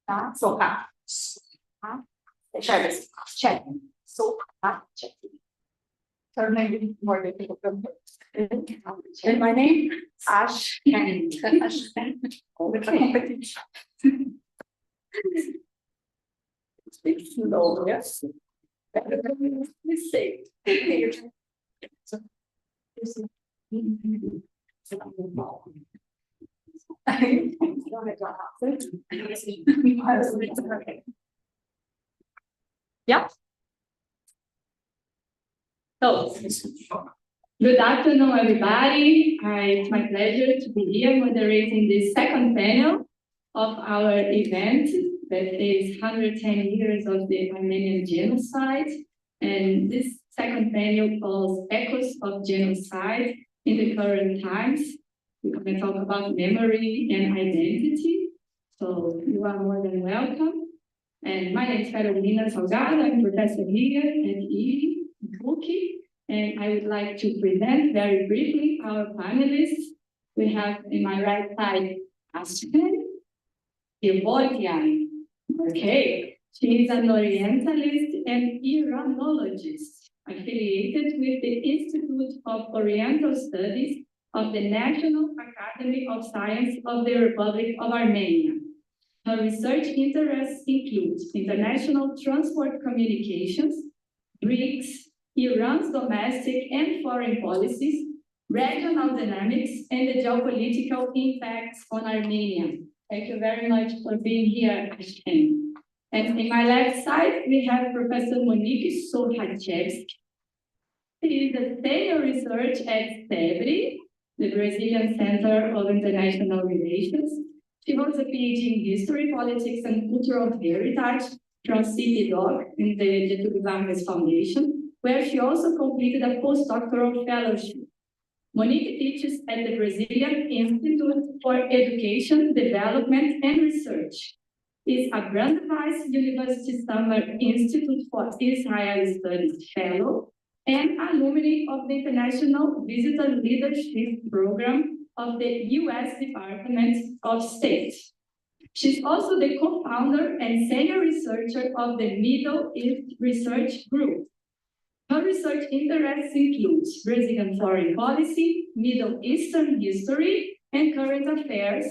Tá? Soltar. Tá? Deixa eu ver. Check. Soltar. Check. Her name more difficult than and my name Ash and okay. Speak slow, yes. Mistake. Yeah. So, good afternoon, everybody. It's my pleasure to be here moderating the second panel of our event that is 110 years of the Armenian genocide. And this second panel calls Echoes of Genocide in the Current Times. We're going to talk about memory and identity. So you are more than welcome. And my name is Carolina Salgado. I'm a professor here at PUC-Rio. And I would like to present very briefly our panelists. We have in my right side, Ashken Ivotian. Okay, she is an Orientalist and Iranologist affiliated with the Institute of Oriental Studies of the National Academy of Science of the Republic of Armenia. Her research interests include international transport communications, BRICS, Iran's domestic and foreign policies, regional dynamics, and the geopolitical impacts on Armenia. Thank you very much for being here, Ashken. And in my left side, we have Professor Monique Sohachevsky. She is a senior research at SEBRI, the Brazilian Center of International Relations. She holds a PhD in History, Politics, and Cultural Heritage from CPDOC in the Getúlio Vargas Foundation, where she also completed a postdoctoral fellowship. Monique teaches at the Brazilian Institute for Education, Development, and Research. Is a Brandeis University Summer Institute for Israel Studies Fellow and alumni of the International Visitor Leadership Program of the U.S. Department of State. She's also the co-founder and senior researcher of the Middle East Research Group. Her research interests include Brazilian foreign policy, Middle Eastern history, and current affairs,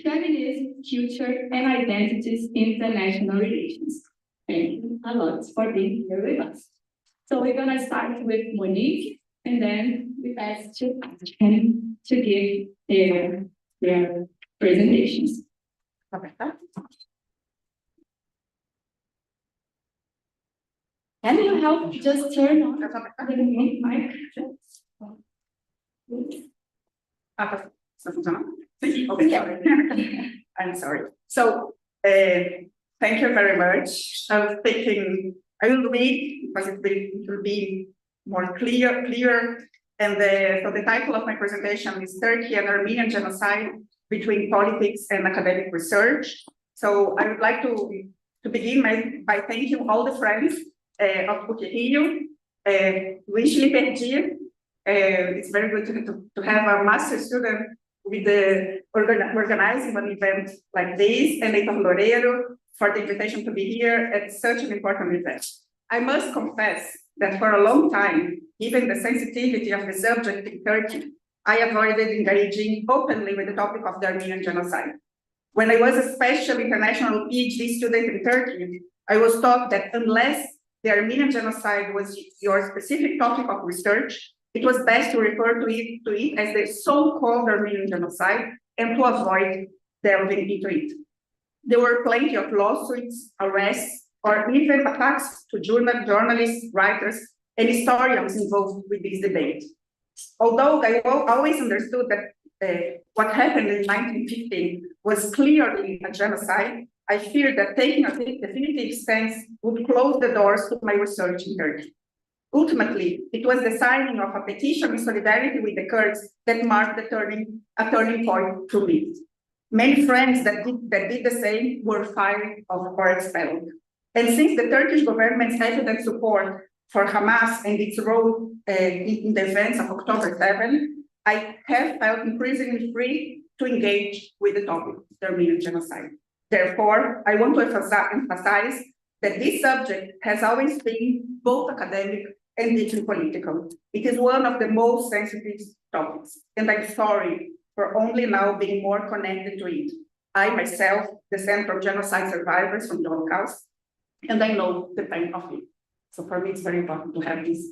feminism, culture, and identities, international relations. Thank you a lot for being here with us. So we're going to start with Monique, and then we pass to Ashken to give their presentations. Can you help just turn on the mic? I'm sorry. So, thank you very much. I was thinking, I will read because it will be more clear. And so the title of my presentation is Turkey and Armenian Genocide Between Politics and Academic Research. So I would like to begin by thanking all the friends of PUC-Rio. Richly perdi. It's very good to have a master student with the organizing an event like this, and Heitor Loureiro for the invitation to be here at such an important event. I must confess that for a long time, given the sensitivity of the subject in Turkey, I avoided engaging openly with the topic of the Armenian genocide. When I was a special international PhD student in Turkey, I was taught that unless the Armenian genocide was your specific topic of research, it was best to refer to it as the so-called Armenian genocide and to avoid delving into it. There were plenty of lawsuits, arrests, or even attacks to journalists, writers, and historians involved with this debate. Although I always understood that what happened in 1915 was clearly a genocide, I feared that taking a definitive stance would close the doors to my research in Turkey. Ultimately, it was the signing of a petition in solidarity with the Kurds that marked a turning point to me. Many friends that did the same were fired or expelled. And since the Turkish government's evident support for Hamas and its role in the events of October 7, I have felt increasingly free to engage with the topic, the Armenian genocide. Therefore, I want to emphasize that this subject has always been both academic and deeply political. It is one of the most sensitive topics, and I'm sorry for only now being more connected to it. I myself descend from genocide survivors from the Holocaust, and I know the pain of it. So for me, it's very important to have this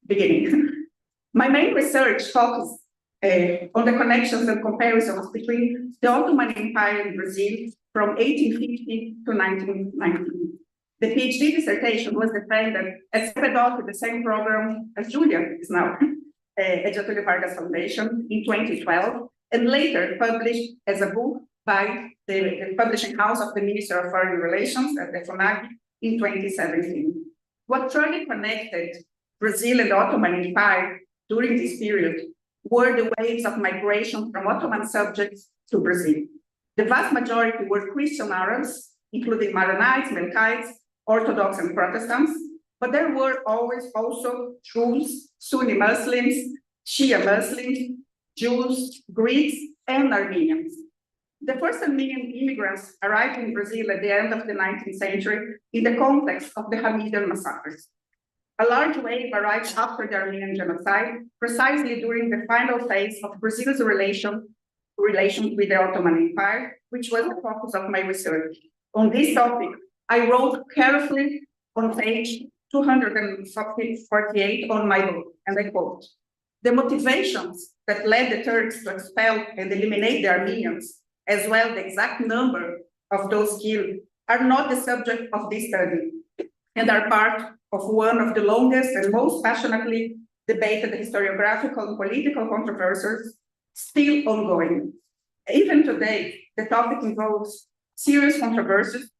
beginning. My main research focused on the connections and comparisons between the Ottoman Empire in Brazil from 1850 to 1919. The PhD dissertation was defended as pedagogue with the same program as Julia is now at Getúlio Vargas Foundation in 2012, and later published as a book by the publishing house of the Minister of Foreign Relations at the FUNAG in 2017. What truly connected Brazil and the Ottoman Empire during this period were the waves of migration from Ottoman subjects to Brazil. The vast majority were Christian Arabs, including Maronites, Melkites, Orthodox and Protestants, but there were always also Druze, Sunni Muslims, Shia Muslims, Jews, Greeks, and Armenians. The first Armenian immigrants arrived in Brazil at the end of the 19th century in the context of the Hamidian massacres. A large wave arrived after the Armenian genocide, precisely during the final phase of Brazil's relations with the Ottoman Empire, which was the focus of my research. On this topic, I wrote carefully on page 248 on my book, and I quote, "The motivations that led the Turks to expel and eliminate the Armenians, as well the exact number of those killed, are not the subject of this study, and are part of one of the longest and most passionately debated historiographical and political controversies still ongoing. Even today, the topic involves serious controversies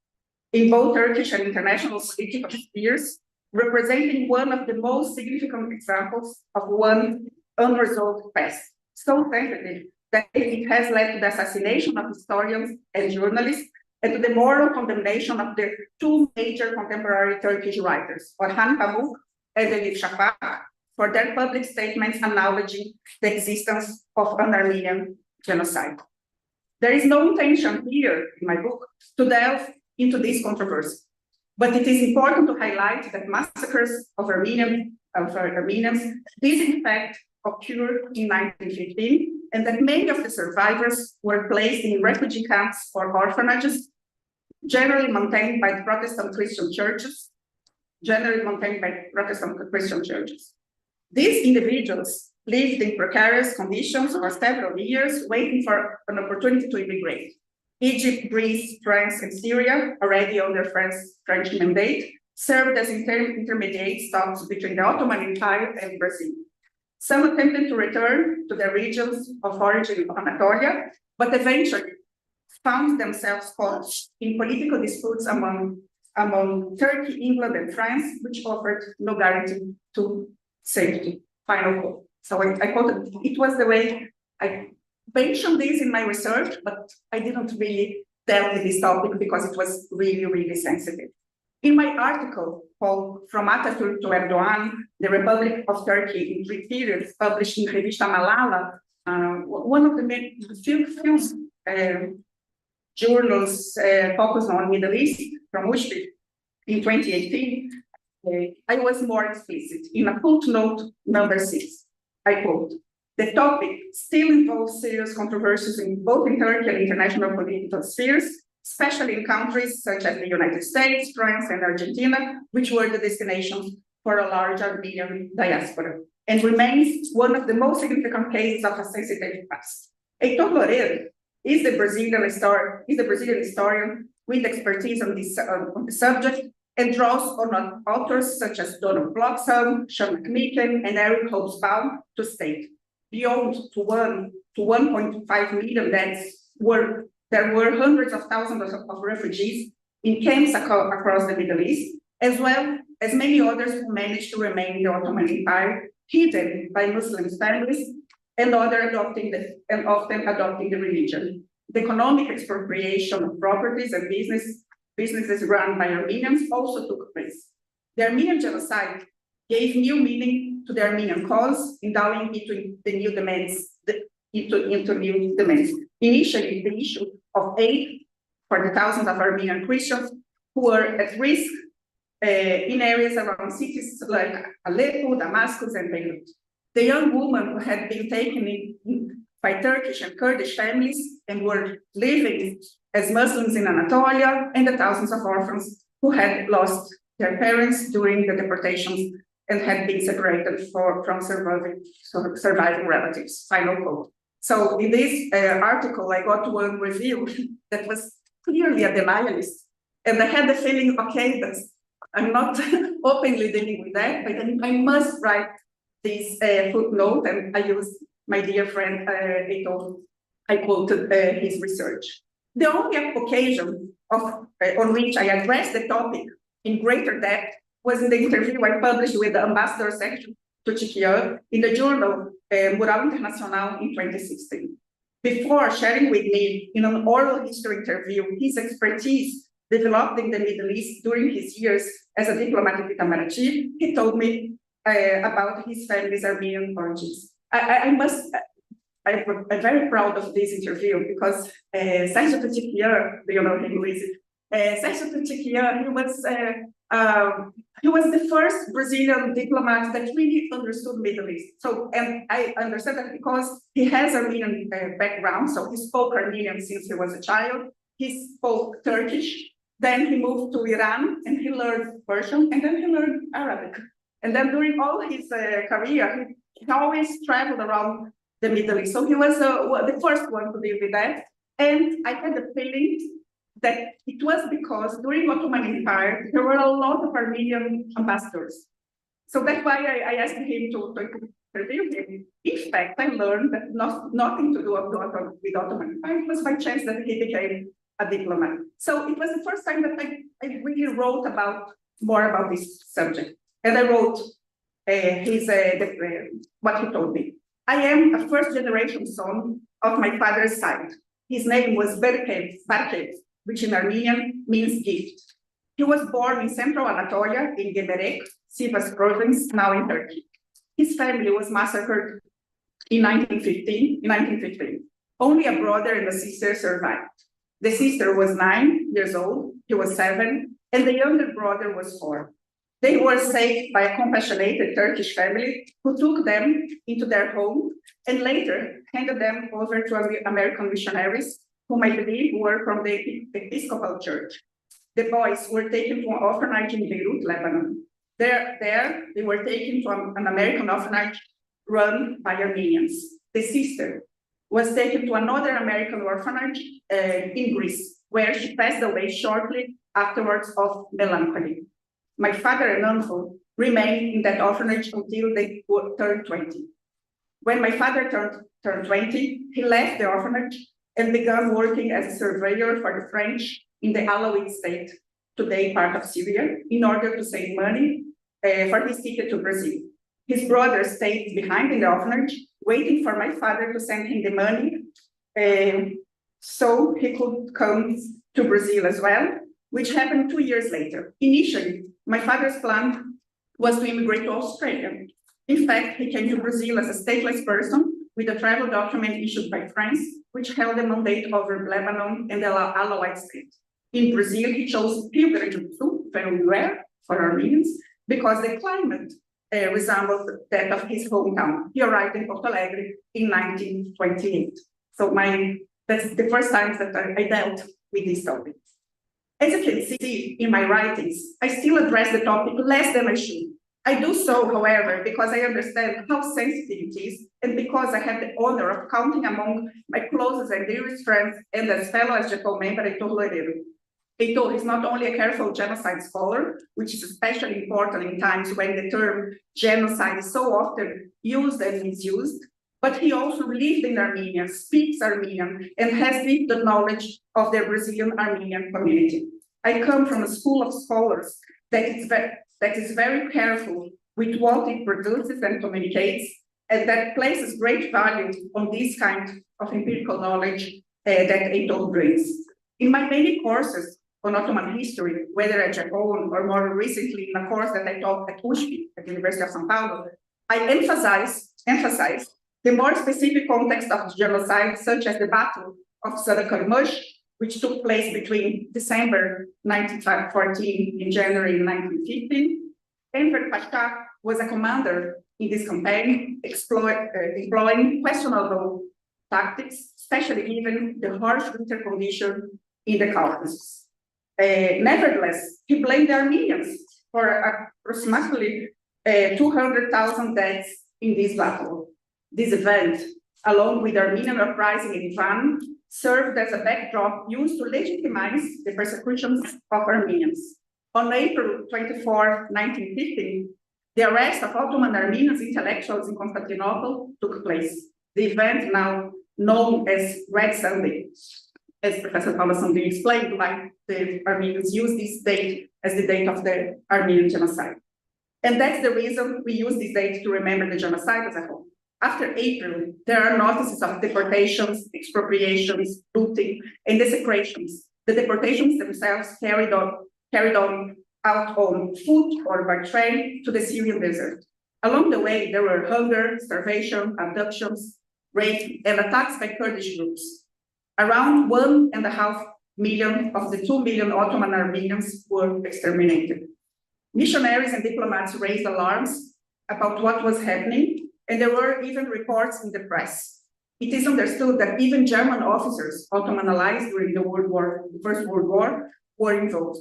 in both Turkish and international political spheres, representing one of the most significant examples of one unresolved past, so sensitive that it has led to the assassination of historians and journalists, and to the moral condemnation of the two major contemporary Turkish writers, Orhan Pamuk and Elif Shafak, for their public statements acknowledging the existence of an Armenian genocide. There is no intention here in my book to delve into this controversy, but it is important to highlight that massacres of Armenians did in fact occur in 1915, and that many of the survivors were placed in refugee camps or orphanages, generally maintained by Protestant Christian churches. These individuals lived in precarious conditions for several years, waiting for an opportunity to immigrate. Egypt, Greece, France, and Syria, already under French mandate, served as intermediate stops between the Ottoman Empire and Brazil. Some attempted to return to their regions of origin of Anatolia, but eventually found themselves caught in political disputes among Turkey, England, and France, which offered no guarantee to safety. Final quote. So I quoted, it was the way I mentioned this in my research, but I didn't really delve with this topic because it was really, really sensitive. In my article called From Atatürk to Erdogan, the Republic of Turkey in 3 periods, published in Revista Malala, one of the few journals focused on Middle East from USP in 2018, I was more explicit. In a footnote number 6, I quote, "The topic still involves serious controversies in both Turkey and international political spheres, especially in countries such as the United States, France, and Argentina, which were the destinations for a large Armenian diaspora, and remains one of the most significant cases of a sensitive past." Heitor Loureiro is the Brazilian historian with expertise on the subject, and draws on authors such as Donald Bloxham, Sean McMicken, and Eric Hobsbawm to state, beyond to 1.5 million deaths, there were hundreds of thousands of refugees in camps across the Middle East, as well as many others who managed to remain in the Ottoman Empire, hidden by Muslim families and often adopting the religion. the economic expropriation of properties and businesses run by Armenians also took place. The Armenian genocide gave new meaning to the Armenian cause, endowing it into new demands. Initially, the issue of aid for the thousands of Armenian Christians who were at risk in areas around cities like Aleppo, Damascus, and Beirut. The young women who had been taken in by Turkish and Kurdish families and were living as Muslims in Anatolia, and the thousands of orphans who had lost their parents during the deportations and had been separated from surviving relatives. Final quote. So in this article, I got one review that was clearly a denialist. And I had the feeling, okay, I'm not openly dealing with that, but I must write this footnote, and I used my dear friend Eto. I quoted his research. The only occasion on which I addressed the topic in greater depth was in the interview I published with the ambassador section to PUC-Rio in the journal Mural Internacional in 2016. Before sharing with me in an oral history interview his expertise developed in the Middle East during his years as a diplomat in Itamaraty, he told me about his family's Armenian origins. I'm very proud of this interview because Sergio PUC-Rio, do you know him, Luis? Sergio PUC-Rio, he was the first Brazilian diplomat that really understood Middle East. So, and I understand that because he has Armenian background, so he spoke Armenian since he was a child. He spoke Turkish, then he moved to Iran and he learned Persian, and then he learned Arabic. And then during all his career, he always traveled around the Middle East. So he was the first one to deal with that. And I had the feeling that it was because during Ottoman Empire, there were a lot of Armenian ambassadors. So that's why I asked him to interview him. In fact, I learned that nothing to do with Ottoman Empire. It was by chance that he became a diplomat. So it was the first time that I really wrote more about this subject. And I wrote what he told me. I am a first-generation son of my father's side. His name was Barkev, which in Armenian means gift. He was born in central Anatolia in Gemerek, Sivas province, now in Turkey. His family was massacred in 1915. Only a brother and a sister survived. The sister was 9 years old, he was 7, and the younger brother was 4. They were saved by a compassionate Turkish family who took them into their home and later handed them over to American missionaries whom I believe were from the Episcopal Church. The boys were taken to an orphanage in Beirut, Lebanon. There they were taken to an American orphanage run by Armenians. The sister was taken to another American orphanage in Greece, where she passed away shortly afterwards of melancholy. My father and uncle remained in that orphanage until they turned 20. When my father turned 20, he left the orphanage and began working as a surveyor for the French in the Alawite state, today part of Syria, in order to save money for his ticket to Brazil. His brother stayed behind in the orphanage, waiting for my father to send him the money so he could come to Brazil as well, which happened 2 years later. Initially, my father's plan was to immigrate to Australia. In fact, he came to Brazil as a stateless person with a travel document issued by France, which held a mandate over Lebanon and the Alawite state. In Brazil, he chose Rio Grande do Sul, very rare for Armenians, because the climate resembled that of his hometown. He arrived in Porto Alegre in 1928. So that's the first time that I dealt with this topic. As you can see in my writings, I still address the topic less than I should. I do so, however, because I understand how sensitive it is, and because I have the honor of counting among my closest and dearest friends, and as fellow SGPO member, Heitor Loureiro. Heitor is not only a careful genocide scholar, which is especially important in times when the term genocide is so often used and misused, but he also lived in Armenia, speaks Armenian, and has deep knowledge of the Brazilian Armenian community. I come from a school of scholars that is very careful with what it produces and communicates, and that places great value on this kind of empirical knowledge that ATOP brings. In my many courses on Ottoman history, whether at Japan or more recently in a course that I taught at USP, at the University of São Paulo, I emphasize the more specific context of genocide, such as the Battle of Sarıkamış, which took place between December 1914 and January 1915. Enver Pasha was a commander in this campaign, employing questionable tactics, especially given the harsh winter condition in the Caucasus. Nevertheless, he blamed the Armenians for approximately 200,000 deaths in this battle. This event, along with the Armenian uprising in Iran, served as a backdrop used to legitimize the persecutions of Armenians. On April 24, 1915, the arrest of Ottoman Armenian intellectuals in Constantinople took place. The event, now known as Red Sunday, as Professor Paula Sandin explained, why the Armenians use this date as the date of the Armenian genocide. And that's the reason we use this date to remember the genocide as a whole. After April, there are notices of deportations, expropriations, looting, and desecrations. The deportations themselves carried on out on foot or by train to the Syrian desert. Along the way, there were hunger, starvation, abductions, rape, and attacks by Kurdish groups. Around 1.5 million of the 2 million Ottoman Armenians were exterminated. Missionaries and diplomats raised alarms about what was happening, and there were even reports in the press. It is understood that even German officers, Ottoman allies during the First World War, were involved.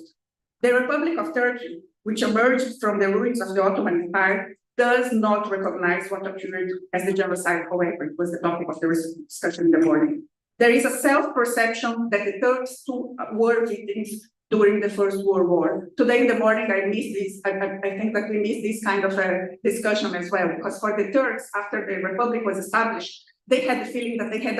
The Republic of Turkey, which emerged from the ruins of the Ottoman Empire, does not recognize what occurred as the genocide, however, it was the topic of the discussion in the morning. There is a self-perception that the Turks too were victims during the First World War. Today in the morning, I missed this. I think that we missed this kind of a discussion as well, because for the Turks, after the Republic was established, they had the feeling that they had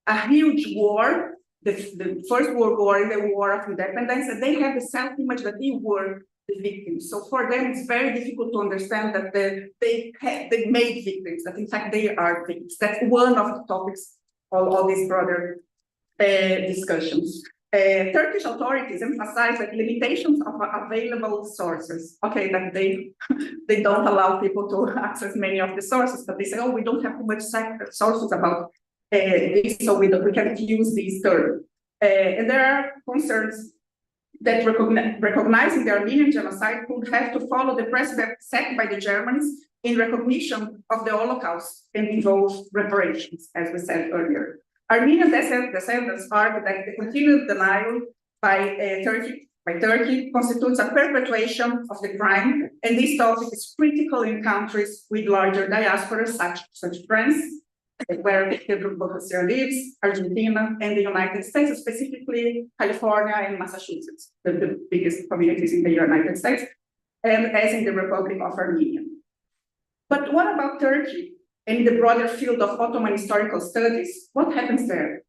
a huge war, the First World War and the War of Independence, and they had the self-image that they were the victims. So for them, it's very difficult to understand that they made victims, that in fact they are victims. That's one of the topics of all these broader discussions. Turkish authorities emphasize that limitations of available sources. Okay, that they don't allow people to access many of the sources, but they say, oh, we don't have too much sources about this, so we can't use these terms. And there are concerns that recognizing the Armenian genocide could have to follow the precedent set by the Germans in recognition of the Holocaust and involve reparations, as we said earlier. Armenian descendants argue that the continued denial by Turkey constitutes a perpetuation of the crime, and this topic is critical in countries with larger diasporas, such as France, where Pedro Bocasio lives, Argentina, and the United States, specifically California and Massachusetts, the biggest communities in the United States, and as in the Republic of Armenia. But what about Turkey? And in the broader field of Ottoman historical studies, what happens there?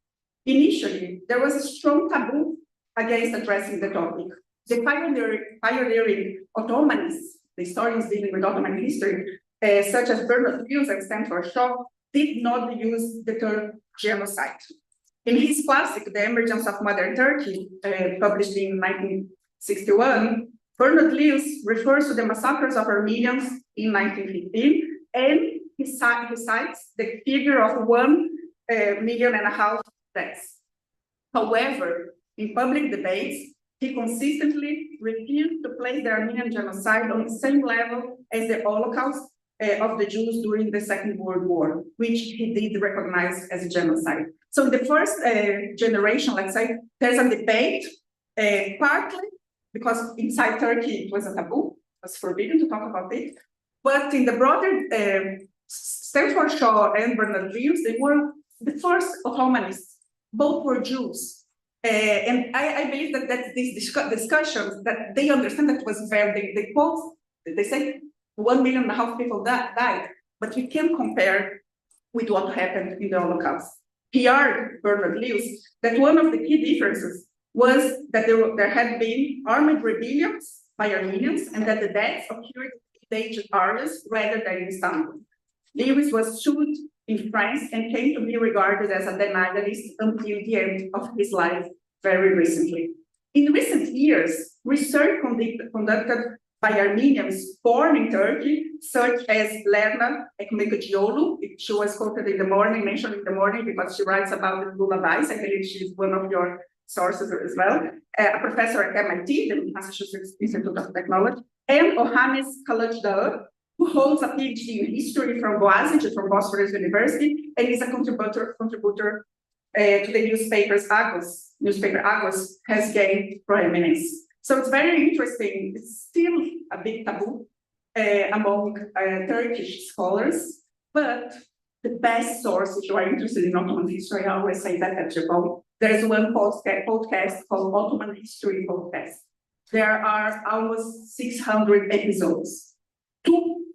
Initially, there was a strong taboo against addressing the topic. The pioneering Ottomanists, the historians dealing with Ottoman history, such as Bernard Lewis and Stanford Shaw, did not use the term genocide. In his classic, The Emergence of Modern Turkey, published in 1961, Bernard Lewis refers to the massacres of Armenians in 1915, and he cites the figure of 1.5 million deaths. However, in public debates, he consistently refused to place the Armenian genocide on the same level as the Holocaust of the Jews during the Second World War, which he did recognize as a genocide. So in the first generation, let's say, there's a debate, partly because inside Turkey it was a taboo, it was forbidden to talk about it, but in the broader Stanford Shaw and Bernard Lewis, they were the first Ottomanists. Both were Jews. And I believe that these discussions, that they understand that was very, they quote, they say 1.5 million people died, but we can compare with what happened in the Holocaust. He argued, Bernard Lewis, that one of the key differences was that there had been armed rebellions by Armenians and that the deaths occurred in staged areas rather than in Istanbul. Lewis was sued in France and came to be regarded as a denialist until the end of his life very recently. In recent years, research conducted by Armenians born in Turkey, such as Lerna Ekmekoglu. She was quoted in the morning, mentioned in the morning, because she writes about the lullabies. I believe she is one of your sources as well. A professor at MIT, the Massachusetts Institute of Technology, and Ohannes Kalajdağı, who holds a PhD in history from Boğaziçi, from Bosphorus University, and is a contributor to the newspaper Agos has gained prominence. So it's very interesting. It's still a big taboo among Turkish scholars, but the best source, if you are interested in Ottoman history, I always say that at Japan. There's one podcast called Ottoman History Podcast. There are almost 600 episodes.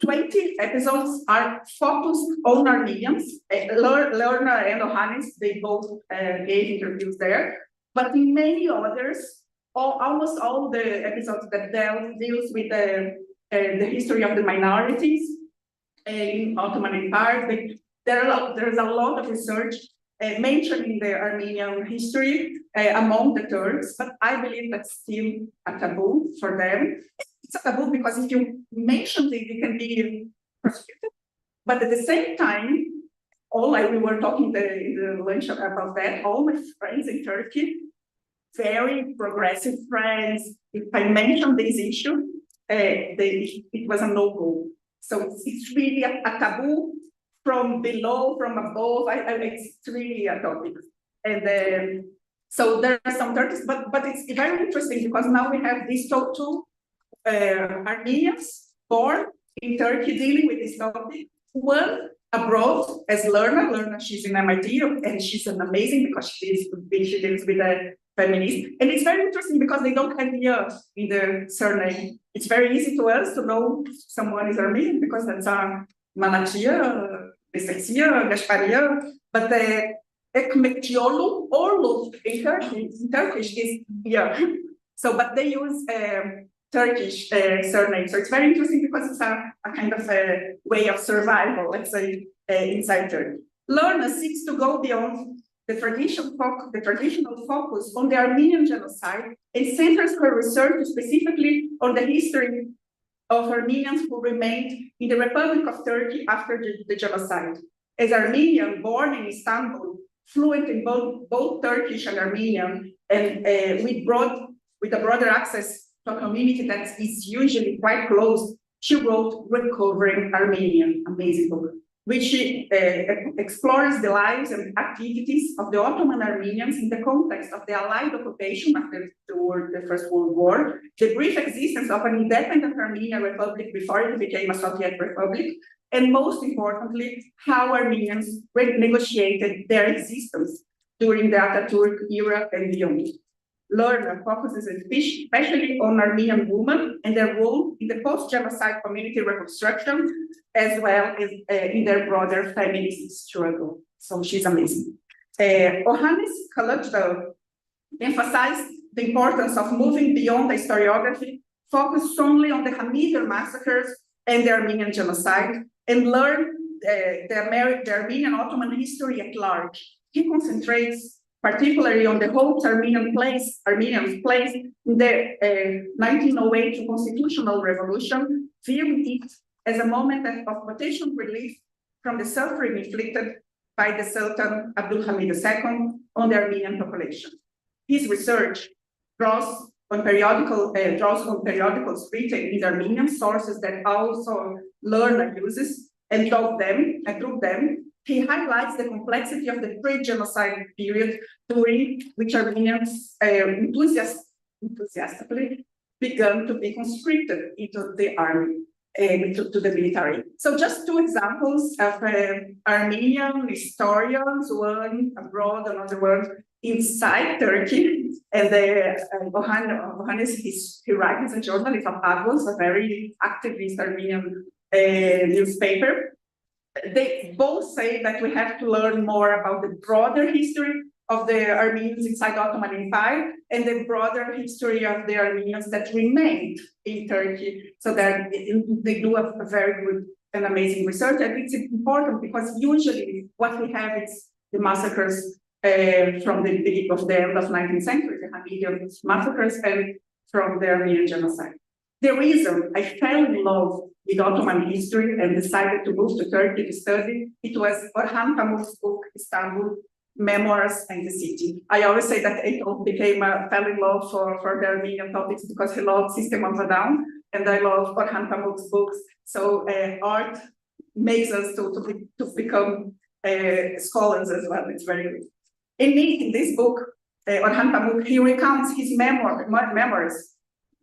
20 episodes are focused on Armenians. Lerner and Ohannes, they both gave interviews there. But in many others, almost all the episodes that deals with the history of the minorities in Ottoman Empire, there's a lot of research mentioning the Armenian history among the Turks, but I believe that's still a taboo for them. It's a taboo because if you mention it, you can be prosecuted. But at the same time, we were talking in the lunch about that, all my friends in Turkey, very progressive friends, if I mention this issue, it was a no-go. So it's really a taboo from below, from above. It's really a topic. And so there are some Turkish, but it's very interesting because now we have these two Armenians born in Turkey dealing with this topic. One abroad as Lerna, she's in MIT, and she's an amazing because she deals with a feminist. And it's very interesting because they don't have in the surname. It's very easy to us to know someone is Armenian because that's Manatia, Bisexia, Gasparia, but the Ekmekoglu or in Turkish is So, but they use Turkish surname. So it's very interesting because it's a kind of a way of survival, let's say, inside Turkey. Lerna seeks to go beyond the traditional focus on the Armenian genocide and centers her research specifically on the history of Armenians who remained in the Republic of Turkey after the genocide. As Armenian, born in Istanbul, fluent in both Turkish and Armenian, and with a broader access to a community that is usually quite close, she wrote Recovering Armenian, amazing book, which explores the lives and activities of the Ottoman Armenians in the context of the Allied occupation after the First World War, the brief existence of an independent Armenian Republic before it became a Soviet Republic, and most importantly, how Armenians negotiated their existence during the Ataturk era and beyond. Lerner focuses especially on Armenian women and their role in the post-genocide community reconstruction, as well as in their broader feminist struggle. So she's amazing. Ohannes Kalajdağı emphasized the importance of moving beyond the historiography, focused only on the Hamidir massacres and the Armenian genocide, and learn the Armenian Ottoman history at large. He concentrates particularly on the whole Armenian place in the 1908 constitutional revolution, viewing it as a moment of potential relief from the suffering inflicted by the Sultan Abdulhamid II on the Armenian population. His research draws on periodicals written in Armenian sources that also Lerner uses, and through them, he highlights the complexity of the pre-genocide period during which Armenians enthusiastically began to be conscripted into the army, to the military. So just two examples of Armenian historians, one abroad, another one inside Turkey. And Ohannes, he writes as a journalist of Agos, a very activist Armenian newspaper. They both say that we have to learn more about the broader history of the Armenians inside the Ottoman Empire and the broader history of the Armenians that remained in Turkey. So that they do a very good an amazing research, and it's important because usually what we have is the massacres from the beginning of the end of 19th century, the Armenian massacres, and from the Armenian genocide. The reason I fell in love with Ottoman history and decided to move to Turkey to study, it was Orhan Pamuk's book, Istanbul, Memoirs and the City. I always say that Eto fell in love for the Armenian topics because he loved System of a Down, and I love Orhan Pamuk's books. So art makes us to become scholars as well. It's very good. In this book, Orhan Pamuk, he recounts his memoirs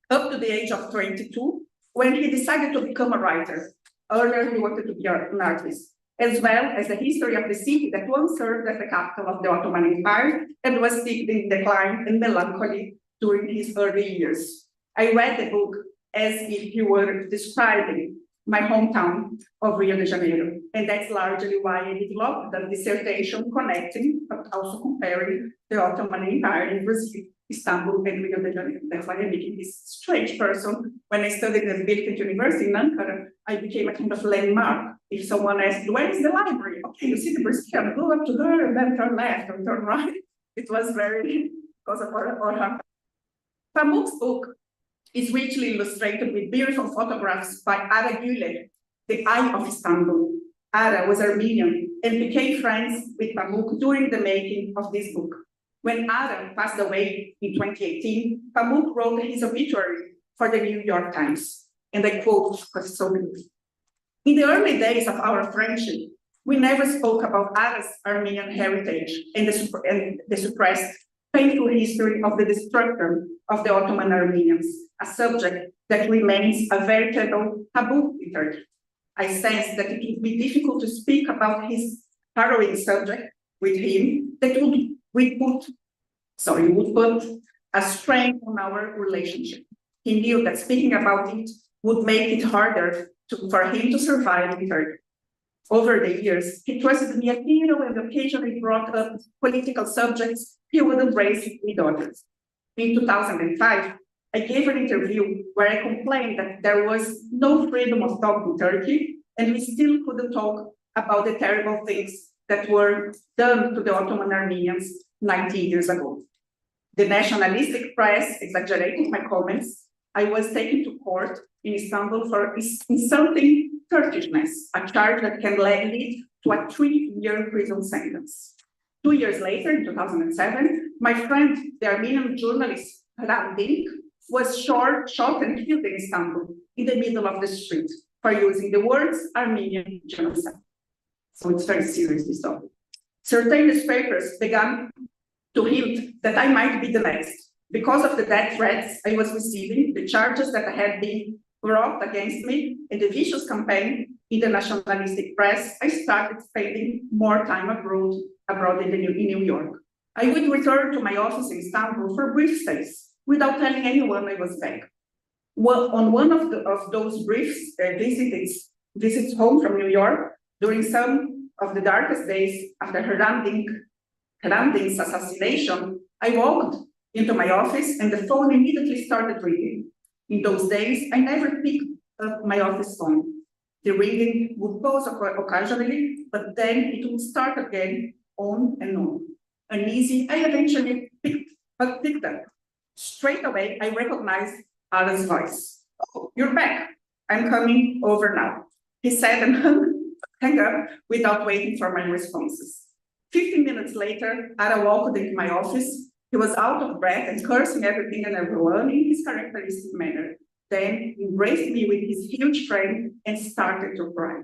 up to the age of 22, when he decided to become a writer. Earlier, he wanted to be an artist, as well as the history of the city that once served as the capital of the Ottoman Empire and was steeped in decline and melancholy during his early years. I read the book as if he were describing my hometown of Rio de Janeiro, and that's largely why I developed the dissertation connecting, but also comparing the Ottoman Empire in Brazil, Istanbul, and Rio de Janeiro. That's why I became this strange person. When I studied at Bilkent University in Ankara, I became a kind of landmark. If someone asked, where is the library? Okay, you see the Brazilian, go up to her and then turn left or turn right. It was very, because of Orhan. Pamuk's book is richly illustrated with beautiful photographs by Ara Güler, the Eye of Istanbul. Ara was Armenian and became friends with Pamuk during the making of this book. When Ara passed away in 2018, Pamuk wrote his obituary for the New York Times. And I quote, because it's so beautiful. In the early days of our friendship, we never spoke about Ara's Armenian heritage and the suppressed, painful history of the destruction of the Ottoman Armenians, a subject that remains a veritable taboo in Turkey. I sense that it would be difficult to speak about his harrowing subject with him that would put a strain on our relationship. He knew that speaking about it would make it harder for him to survive in Turkey. Over the years, he trusted me a hero and occasionally brought up political subjects he wouldn't raise with others. In 2005, I gave an interview where I complained that there was no freedom of thought in Turkey, and we still couldn't talk about the terrible things that were done to the Ottoman Armenians 90 years ago. The nationalistic press exaggerated my comments. I was taken to court in Istanbul for insulting Turkishness, a charge that can lead to a 3-year prison sentence. 2 years later, in 2007, my friend, the Armenian journalist Hrant Dink, was shot and killed in Istanbul, in the middle of the street, for using the words Armenian genocide. So it's very serious, this topic. Certain newspapers began to hint that I might be the next. Because of the death threats I was receiving, the charges that had been brought against me, and the vicious campaign in the nationalistic press, I started spending more time abroad in New York. I would return to my office in Istanbul for brief stays, without telling anyone I was back. Well, on one of those brief visits home from New York, during some of the darkest days after Hrant Dink's assassination, I walked into my office and the phone immediately started ringing. In those days, I never picked up my office phone. The ringing would pause occasionally, but then it would start again, on and on. Uneasy, I eventually picked up. Straight away, I recognized Ara's voice. Oh, you're back. I'm coming over now. He said and hung up without waiting for my responses. 15 minutes later, Ara walked into my office. He was out of breath and cursing everything and everyone in his characteristic manner. Then embraced me with his huge frame and started to cry.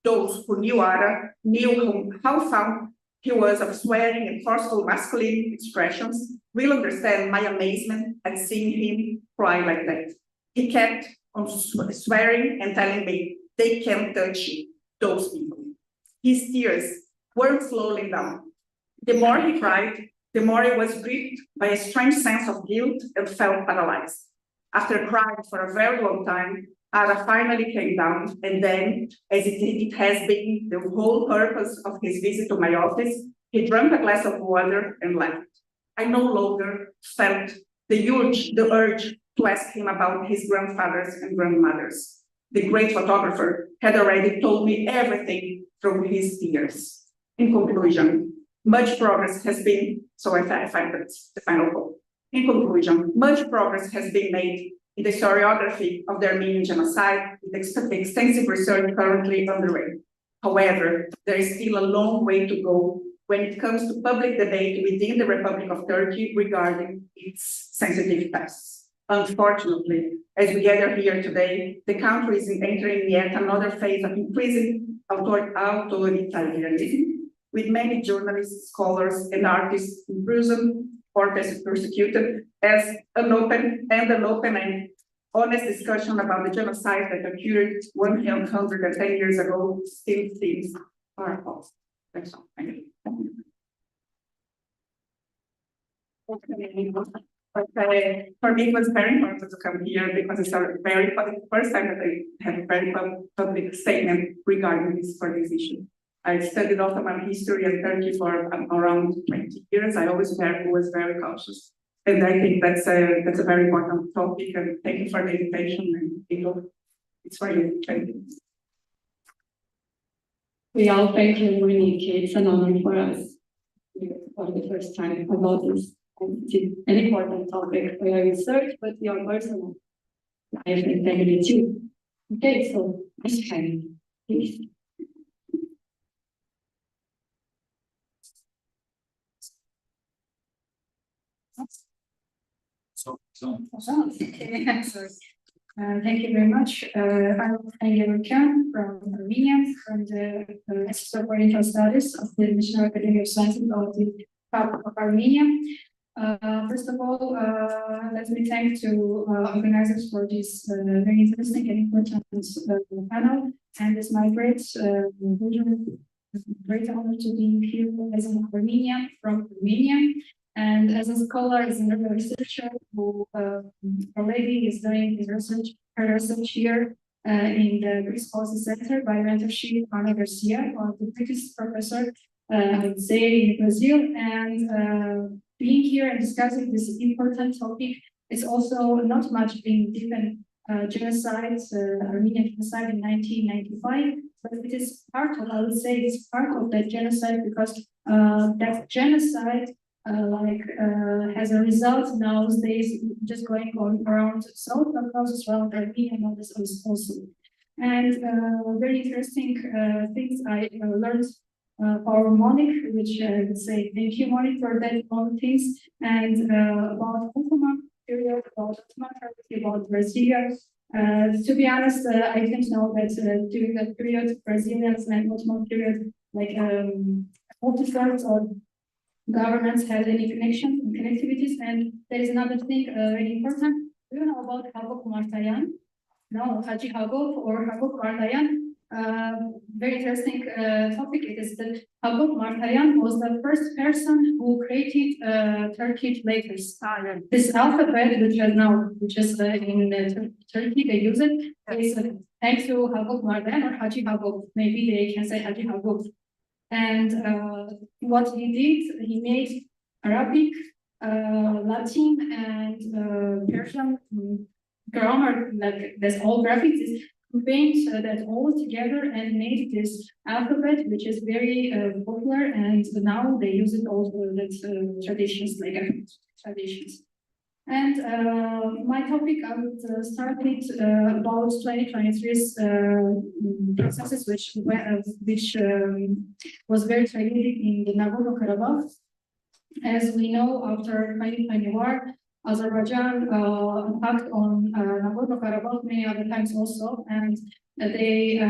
Those who knew Ara knew how fond he was of swearing and forceful masculine expressions will understand my amazement at seeing him cry like that. He kept on swearing and telling me, they can't touch you, those people. His tears weren't slowing down. The more he cried, the more I was gripped by a strange sense of guilt and felt paralyzed. After crying for a very long time, Ara finally came down, and then, as it has been the whole purpose of his visit to my office, he drank a glass of water and left. I no longer felt the urge to ask him about his grandfathers and grandmothers. the great photographer, had already told me everything through his years. In conclusion, much progress has been, so I find that's the final quote. In conclusion, much progress has been made in the historiography of the Armenian genocide, with extensive research currently underway. However, there is still a long way to go when it comes to public debate within the Republic of Turkey regarding its sensitive tests. Unfortunately, as we gather here today, the country is entering yet another phase of increasing authoritarianism, with many journalists, scholars, and artists imprisoned or persecuted, as an open and honest discussion about the genocide that occurred 110 years ago still seems far off. That's all. Thank you. But for me, it was very important to come here because it's a very first time that I have a very public statement regarding this issue. I studied Ottoman history and Turkey for around 20 years. I always was very cautious, and I think that's a very important topic. And thank you for the invitation. And it's for you. Thank you. We all thank you, Monique. It's an honor for us for the first time about this. It's an important topic for your research, but your personal life integrity too. Okay, so next time, please. Thank you very much. I'm Painel from Armenia, from the Institute for Oriental Studies of the National Academy of Sciences of the Republic of Armenia. First of all, let me thank to organizers for this very interesting and important panel. And it's my great honor to be here as an Armenian from Armenia. And as a scholar, as a researcher who already is doing his research here in the Greece Policy Center by mentorship Ana Garcia, or the British professor, I would say, in Brazil. And being here and discussing this important topic is also not much being different genocide, Armenian genocide in 1995, but it is part of, I would say, it's part of that genocide because that genocide has a result nowadays just going on around South Caucasus, around Armenia, and all this also. And very interesting things I learned for Monique, which I would say thank you, Monique, for that all things, and about Ottoman period, about Ottoman Turkey, about Brazil. To be honest, I didn't know that during that period, Brazilians and Ottoman period, like officers or governments had any connections and connectivities. And there is another thing very important. Do you know about Hagop Martayan? No, Haji Hagop or Hagop Martayan. Very interesting topic. It is that Hagop Martayan was the first person who created Turkish letters. This alphabet, which is in Turkey, they use it. Is thanks to Hagop Martayan or Haji Hagop. Maybe they can say Haji Hagop. And what he did, he made Arabic, Latin, and Persian grammar, like there's all graphics, combined that all together and made this alphabet, which is very popular, and now they use it also with traditions, like traditions. And my topic, I would start with about 2023's processes, which was very tragic in the Nagorno-Karabakh. As we know, after 2020 war, Azerbaijan attacked on Nagorno-Karabakh many other times also, and they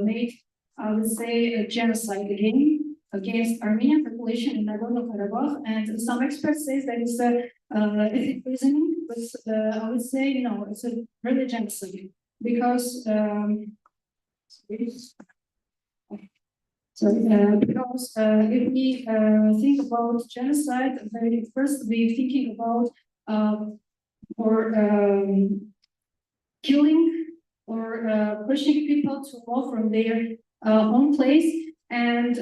made, I would say, a genocide again against Armenian population in Nagorno-Karabakh. And some experts say that it's a ethnic reasoning, but I would say no, it's a really genocide because because if we think about genocide, first we're thinking about killing or pushing people to move from their own place. And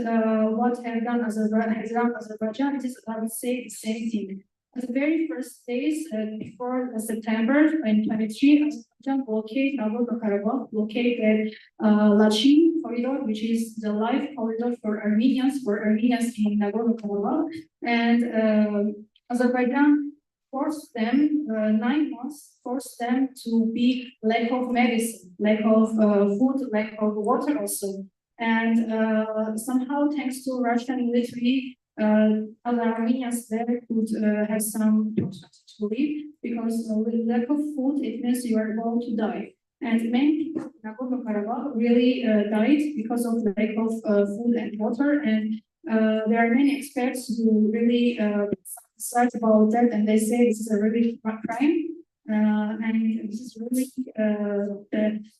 what has done Azerbaijan is, I would say, the same thing. the very first days before September 2023, Azerbaijan blockade Nagorno-Karabakh, blockaded Lachin corridor, which is the life corridor for Armenians in Nagorno-Karabakh, and Azerbaijan forced them 9 months, forced them to be lack of medicine, lack of food, lack of water also, and somehow thanks to Russian military. Other Armenians there could have some opportunity to live because with lack of food, it means you are about to die. And many people in Nagorno-Karabakh really died because of lack of food and water. And there are many experts who really start about that, and they say this is a really crime. And this is really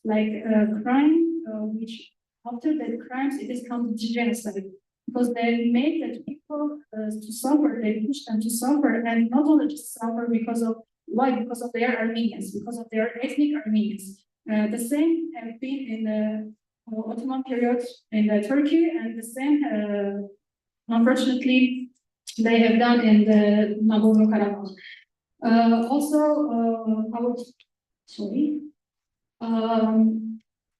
like a crime which after that crimes it is called genocide. Because they made that people to suffer, they pushed them to suffer, and not only just suffer because of why? Because of their Armenians, because of their ethnic Armenians. The same have been in the Ottoman period in Turkey, and the same, unfortunately, they have done in the Nagorno-Karabakh. Also,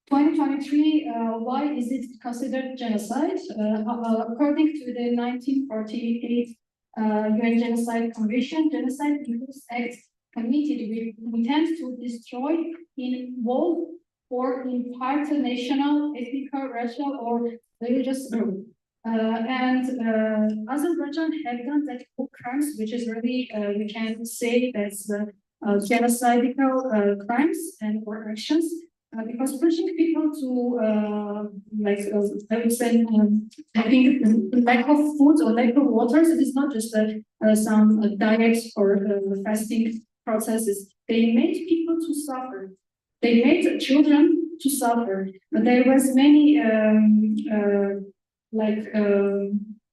2023, why is it considered genocide? According to the 1948 UN Genocide Convention, genocide includes acts committed with intent to destroy, involve, or impart a national, ethnic, racial, or religious group. Azerbaijan have done that war crimes, which is really, we can say that's genocidal crimes and or actions. Because pushing people to, I would say, having lack of food or lack of water, it is not just some diet or fasting processes. They made people to suffer. They made children to suffer. There was many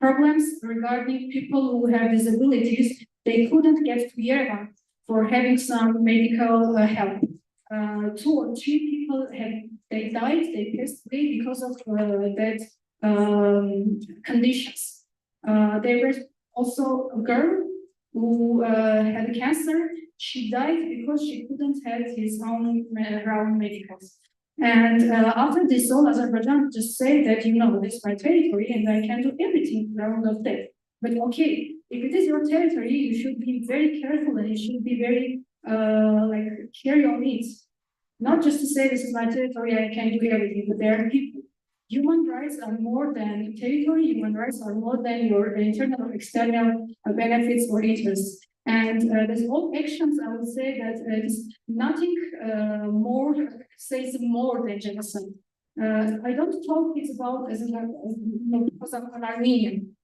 problems regarding people who have disabilities. They couldn't get to Yerevan for having some medical help. 2 or 3 people they died, they passed away because of that conditions. There was also a girl who had cancer. She died because she couldn't have her own medicals. And after this, all Azerbaijan just say that, this is my territory and I can do everything around of that. But okay, if it is your territory, you should be very careful and you should be very care your needs. Not just to say this is my territory, I can do everything, but there are people. Human rights are more than territory, human rights are more than your internal or external benefits or interests. And there's all actions, I would say that it's nothing more, says more than genocide. I don't talk it about because I'm an Armenian.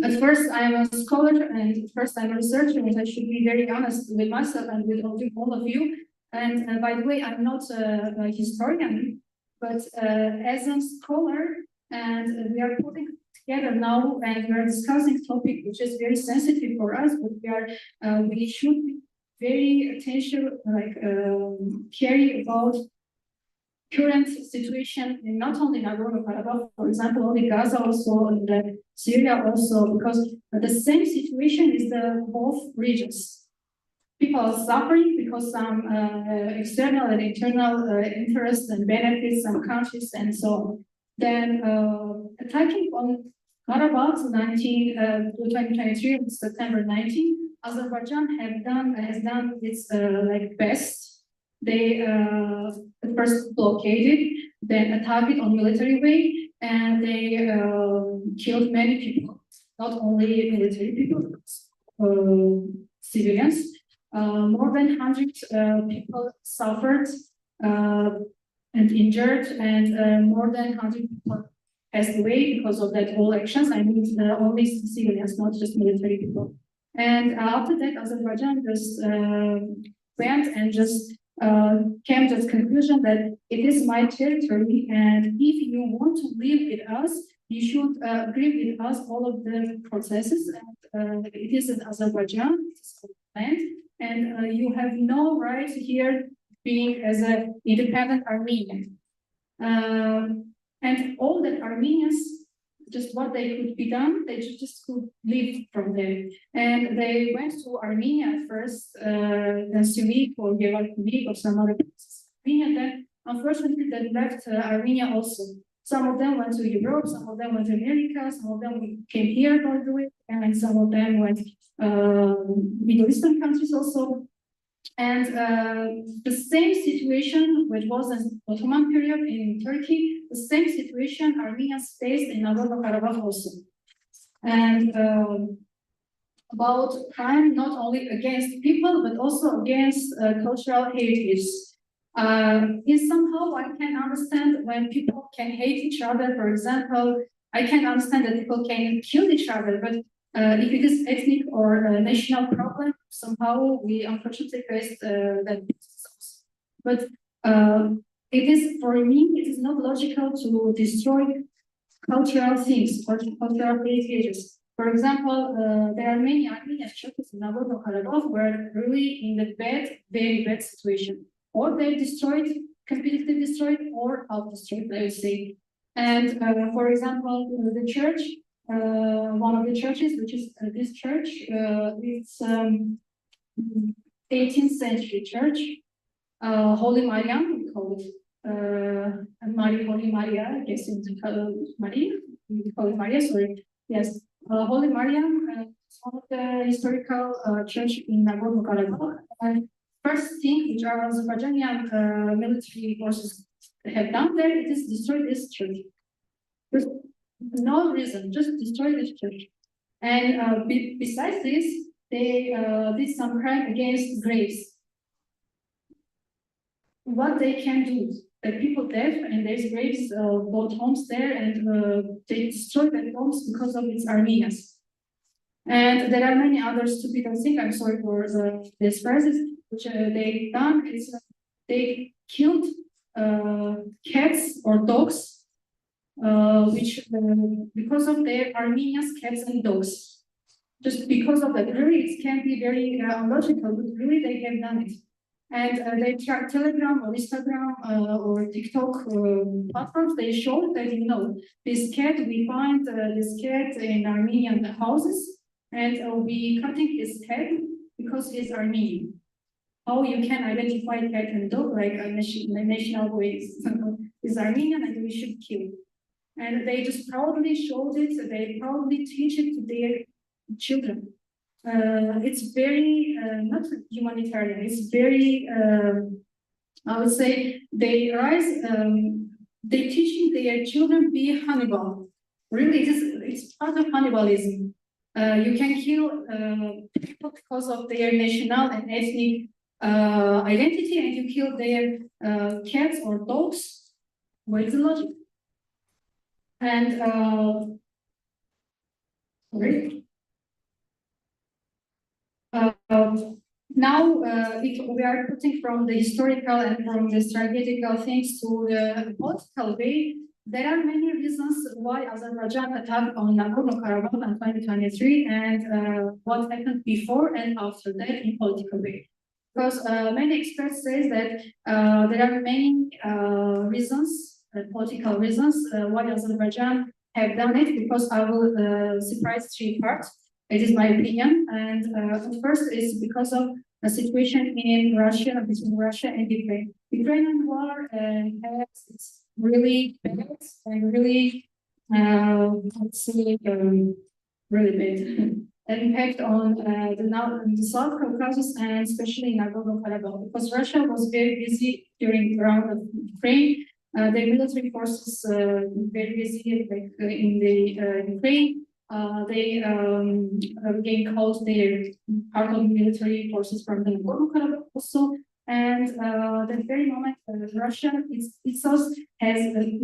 At first, I'm a scholar and first I'm a researcher, and I should be very honest with myself and with all of you. And by the way, I'm not a historian, but as a scholar, and we are putting together now, and we are discussing topic which is very sensitive for us, but we should be very attention, carry about current situation in not only Nagorno-Karabakh, for example, only Gaza, also in the Syria, also because the same situation is the both regions. People are suffering because some external and internal interests and benefits, some countries and so on. Then attacking on Karabakh 2023, September 19, Azerbaijan has done its best. They first blockaded, then attacked on military way, and they killed many people, not only military people, but civilians. More than 100 people suffered and injured, and more than 100 people passed away because of that whole actions. I mean, only civilians, not just military people. And after that, Azerbaijan just went and just came to the conclusion that it is my territory, and if you want to live with us, you should agree with us all of the processes. And it is in Azerbaijan, it is our land. And you have no right here being as an independent Armenian. And all the Armenians, just what they could be done. They just could live from there. And they went to Armenia at first, Sulik or Yevakulik or some other places. And then, unfortunately, they left Armenia also. Some of them went to Europe, some of them went to America, some of them came here, by the way, and some of them went Middle Eastern countries also. And the same situation, which was in the Ottoman period in Turkey, the same situation Armenians faced in Nagorno-Karabakh also. And about crime, not only against people, but also against cultural heritage. Is somehow I can understand when people can hate each other. For example, I can understand that people can kill each other, but if it is ethnic or national problem, somehow we unfortunately face that. But it is, for me, it is not logical to destroy cultural things or cultural heritages. For example, there are many Armenian churches in Nagorno-Karabakh where really in the very bad situation. Or they're destroyed, completely destroyed, or half destroyed, I would say. And for example, the church, one of the churches, which is this church, it's 18th century church, Holy Mariam, we call it. Holy Maria, I guess it's Maria, we call it Maria, sorry. Yes, Holy Mariam, it's one of the historical church in Nagorno-Karabakh. First thing which our Azerbaijani military forces have done there, it is destroy this church. There's no reason, just destroy this church. And besides this, they did some crime against graves. What they can do, the people dead, and there's graves, both homes there, and they destroy the homes because of its Armenians. And there are many other stupid things, I'm sorry for these phrases, which they done is they killed cats or dogs, which because of their Armenians, cats and dogs. Just because of that, really, it can be very illogical, but really they have done it. And they track Telegram or Instagram or TikTok platforms. They show that, you know, this cat, we find this cat in Armenian houses, and we cutting his head because he's Armenian. How you can identify cat and dog like a national ways is Armenian and we should kill. And they just proudly showed it, they proudly teach it to their children. It's very not humanitarian, it's very, I would say, they teaching their children be Hannibal. Really, it's part of cannibalism. You can kill people because of their national and ethnic identity, and you kill their cats or dogs. What is the logic? And now we are putting from the historical and from the strategical things to the political way. There are many reasons why Azerbaijan attacked on Nagorno-Karabakh in 2023 and what happened before and after that in political way. Because many experts say that there are many reasons, political reasons, why Azerbaijan have done it, because I will surprise three parts. It is my opinion. And first is because of the situation in Russia, between Russia and Ukraine. Ukrainian war has really bad and really, let's say, really bad impact on the South Caucasus and especially Nagorno-Karabakh, because Russia was very busy during the round of Ukraine. Their military forces very busy like in the Ukraine. They again called their part of military forces from the Nagorno-Karabakh also. And the very moment Russia itself has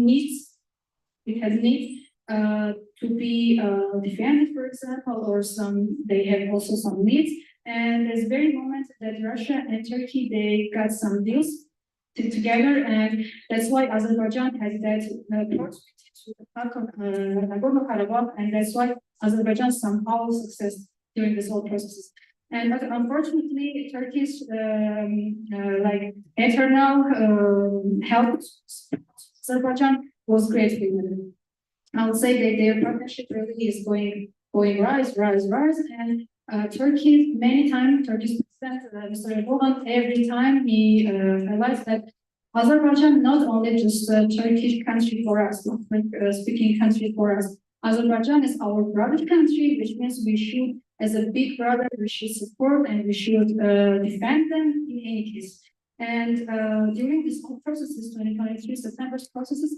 needs, it has needs to be defended, for example, or they have also some needs. And there's very moment that Russia and Turkey, they got some deals together, and that's why Azerbaijan has that opportunity to attack on Nagorno-Karabakh, and that's why Azerbaijan somehow success during this whole process. And but unfortunately, Turkey's like eternal help Azerbaijan was greatly limited. I would say that their partnership really is going rise, and Turkey many times, Turkish president Mr. Erdogan, every time he highlights that Azerbaijan not only just a Turkish country for us, not speaking country for us. Azerbaijan is our brother country, which means we should, as a big brother, we should support and we should defend them in any case. And during this whole processes, 2023 September's processes,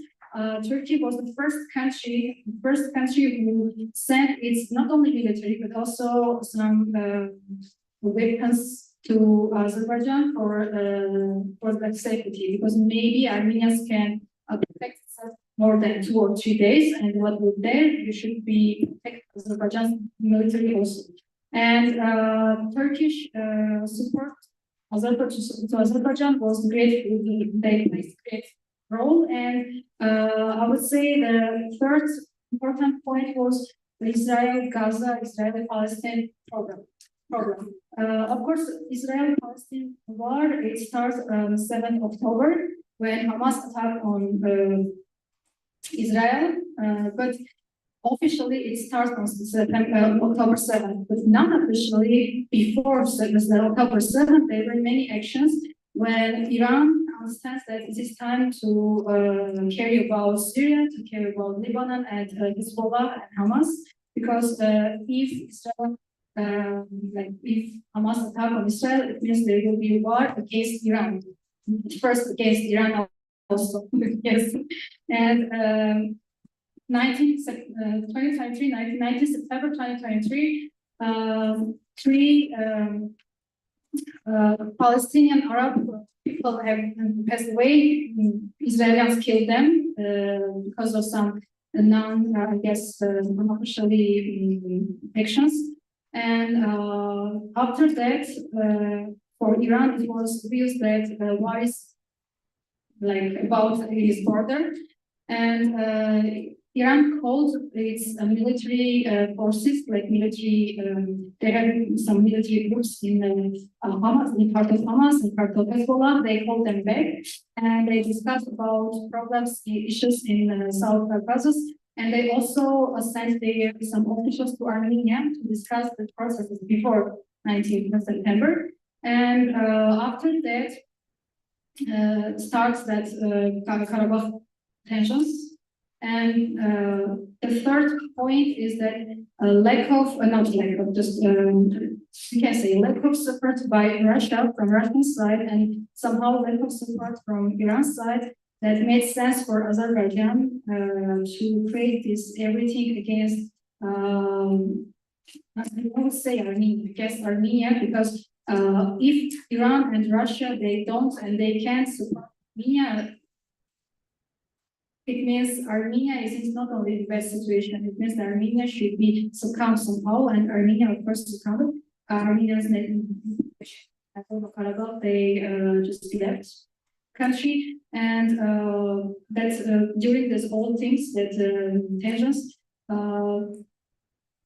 Turkey was the first country who sent its not only military but also some weapons to Azerbaijan for that safety, because maybe Armenians can protect itself more than 2 or 3 days, and what would there you should be protect Azerbaijan's military also. And Turkish support to Azerbaijan was great. They played great role, and I would say the third important point was the Israel-Gaza, Israeli-Palestine program. Of course, Israel-Palestine war, it starts 7th October when Hamas attacked on Israel, but officially it starts on October 7th, but non-officially before October 7th, there were many actions when Iran understands that it is time to care about Syria, to care about Lebanon and Hezbollah and Hamas, because if Israel if Hamas attack on Israel, it means there will be a war against Iran. First against Iran also, yes. And 19 September 2023, three Palestinian Arab people have passed away. Israelis killed them because of some unofficially actions. And after that, for Iran, it was obvious that war is about his border, and Iran called its military forces, they have some military groups in Hamas, in part of Hamas, in part of Hezbollah. They called them back, and they discussed about problems, issues in South Caucasus. And they also sent some officials to Armenia to discuss the processes before 19th September. And after that, starts that Karabakh tensions. And the third point is that lack of support by Russia from Russian side, and somehow lack of support from Iran side, that made sense for Azerbaijan to create this everything against, I would say Armenia, against Armenia, because if Iran and Russia, they don't and they can't support Armenia, it means Armenia is not only in the best situation, it means that Armenia should be succumbed somehow, and Armenia, of course, succumbed. Armenians, Karabakh, they just left country, and that during this whole things, that tensions,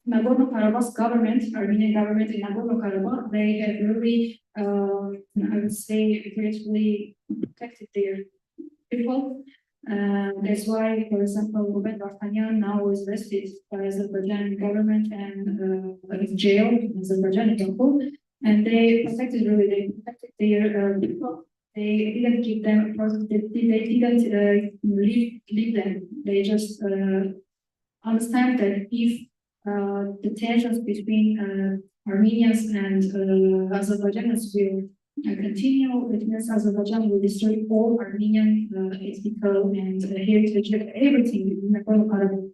Nagorno-Karabakh's government, Armenian government in Nagorno-Karabakh, they have really, I would say, gratefully protected their people. That's why, for example, Ruben Vartanyan now is arrested by Azerbaijan government and is jailed in Azerbaijan temple, and they protected their people. They didn't give them, they didn't leave them. They just understand that if the tensions between Armenians and Azerbaijanians will continue, it means Azerbaijan will destroy all Armenian ethical and heritage, everything in Nagorno-Karabakh,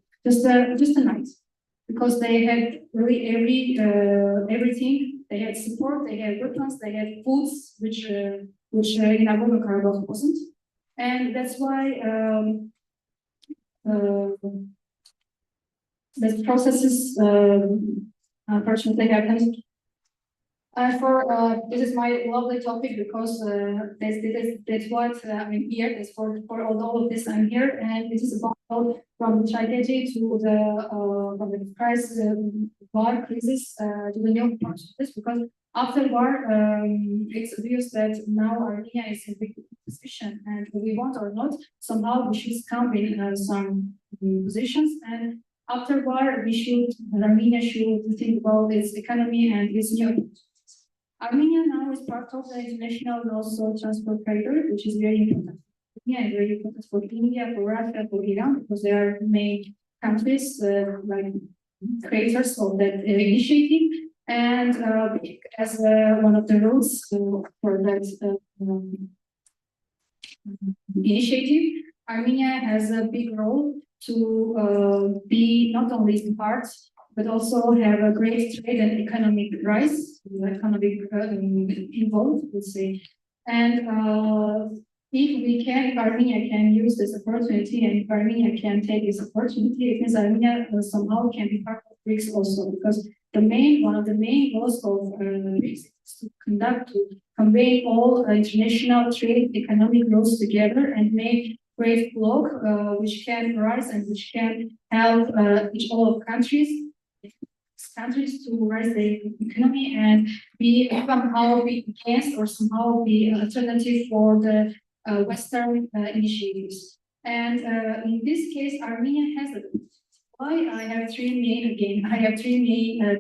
just a night, because they had really everything. They had support, they had weapons, they had foods, which in Nagorno-Karabakh wasn't, and that's why the processes unfortunately happened. This is my lovely topic, because that's what I'm here. That's for all of this I'm here, and this is about from the tragedy to the crisis, war crisis to the new process, because after war, it's obvious that now Armenia is in a big position, and we want or not, somehow we should come in some positions, and after war, Armenia should think about its economy and its new opportunities. Armenia now is part of the international also transport corridor, which is very important. Armenia is very important for India, for Russia, for Iran, because they are main countries like creators of that initiative. And as one of the rules for that initiative, Armenia has a big role to be not only part, but also have a great trade and economic rise, economic involved, let's say. And if Armenia can use this opportunity, and if Armenia can take this opportunity, it means Armenia somehow can be part of BRICS also, because one of the main goals of BRICS is to convey all international trade, economic growth together and make great bloc which can rise and which can help all of countries to rise their economy and somehow be against or somehow be an alternative for the Western initiatives. And in this case, Armenia has a why I have three main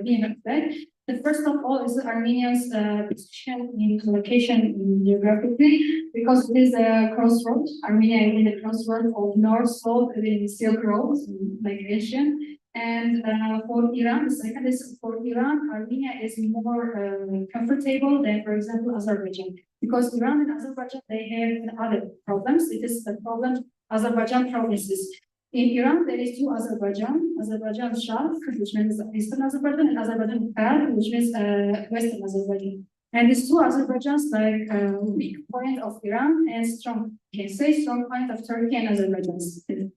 being of that. The first of all is Armenia's position in location geographically, because it is a crossroad. Armenia is in the crossroad of north-south in Silk Road, like Asian. And for Iran, the second is for Iran, Armenia is more comfortable than, for example, Azerbaijan. Because Iran and Azerbaijan, they have other problems. It is the problem Azerbaijan provinces. In Iran, there is two Azerbaijan Shah, which means Eastern Azerbaijan, and Azerbaijan Kar, which means Western Azerbaijan. And these two Azerbaijans, like weak point of Iran and strong point of Turkey and Azerbaijan,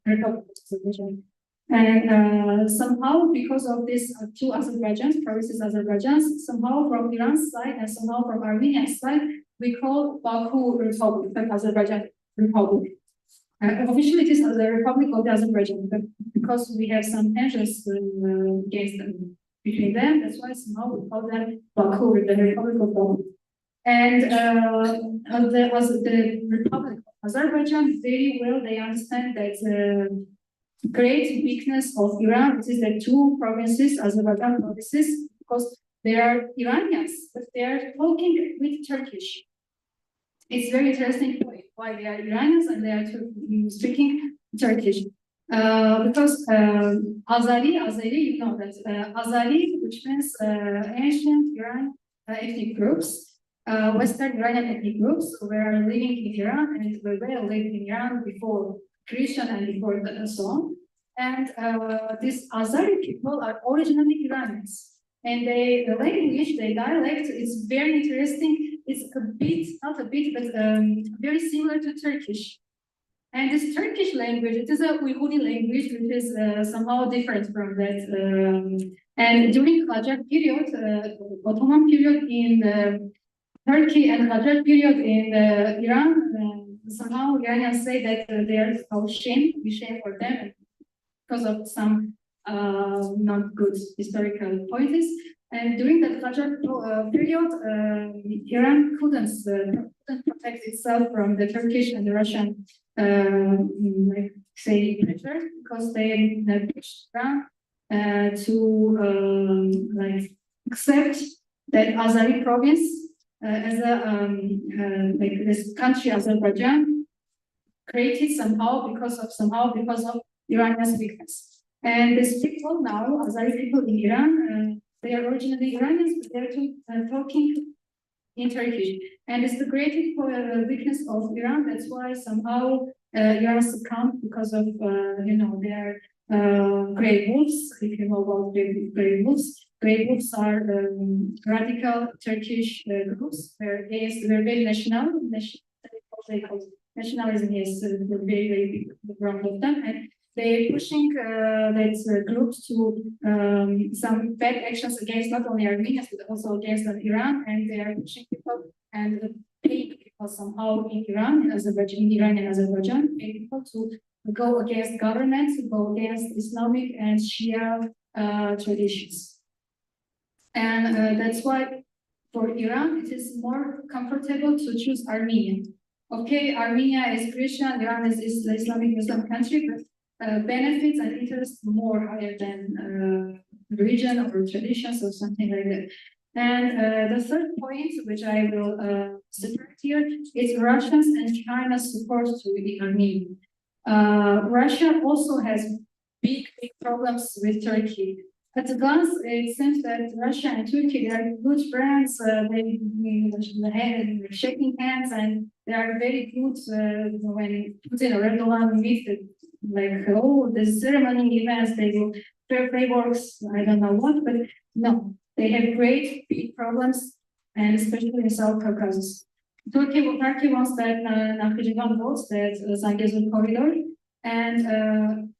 Republic of Azerbaijan. And somehow, because of these two Azerbaijans, provinces Azerbaijans, somehow from Iran's side and somehow from Armenia's side, we call Baku Republic, Azerbaijan Republic. Officially, it is the Republic of Azerbaijan, but because we have some tensions against them, between them, that's why somehow we call them Baku, the Republic of Baku. And the Republic of Azerbaijan, very well, they understand that great weakness of Iran, which is the two provinces, Azerbaijan provinces, because they are Iranians, but they are talking with Turkish. It's very interesting why they are Iranians and they are speaking Turkish. Because Azari, you know that Azari, which means ancient Iran ethnic groups, Western Iranian ethnic groups who were living in Iran and were living in Iran before Christian and before so on. And these Azari people are originally Iranians. And the language, the dialect is very interesting. It's a bit, not a bit, but very similar to Turkish. And this Turkish language, it is a Uyghuri language, which is somehow different from that. And during Qajar period, Ottoman period in Turkey and Qajar period in Iran, somehow Iranians say that they are called shame, we shame for them because of some not good historical points. And during the Qajar period, Iran couldn't protect itself from the Turkish and the Russian, pressure, because they pushed Iran to accept that Azeri province as a this country, Azerbaijan, created somehow because of Iranian's weakness. And these people now, Azeri people in Iran, they are originally Iranians, but they're talking in Turkish. And it's the greatest weakness of Iran. That's why somehow Iran succumbed because of, their grey wolves. If you know about grey wolves. Grey wolves are radical Turkish groups. They're very nationalism is very, very big ground of them. And they're pushing that groups to some bad actions against not only Armenians but also against Iran, and they are pushing people and paying people somehow in Iran and Azerbaijan, paying people to go against government, to go against Islamic and Shia traditions. And that's why for Iran, it is more comfortable to choose Armenia. Okay, Armenia is Christian, Iran is Islamic Muslim country, but benefits and interests more higher than religion or traditions or something like that. And the third point, which I will separate here, is Russia's and China's support to the Armenia. Russia also has big problems with Turkey. At a glance, it seems that Russia and Turkey are good friends. They're shaking hands, and they are very good when Putin or Erdogan meet. Like, oh, the ceremony events, they will fireworks, I don't know what, but no, they have great big problems, and especially in South Caucasus. Turkey wants that Nakhchivan votes, that Zangezur corridor, and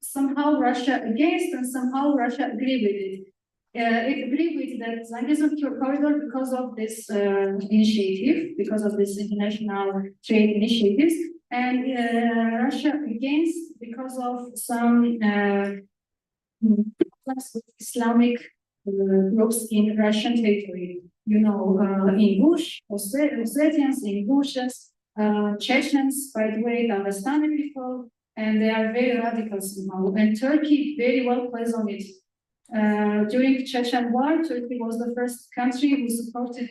somehow Russia against, and somehow Russia agree with it. It agreed with that Zangezur corridor because of this initiative, because of this international trade initiatives, and Russia against because of some Islamic groups in Russian territory. You know, in Bush, Ossetians, in Bushes, Chechens, by the way, Dagestani people, and they are very radical somehow. And Turkey very well plays on it. During Chechen War, Turkey was the first country who supported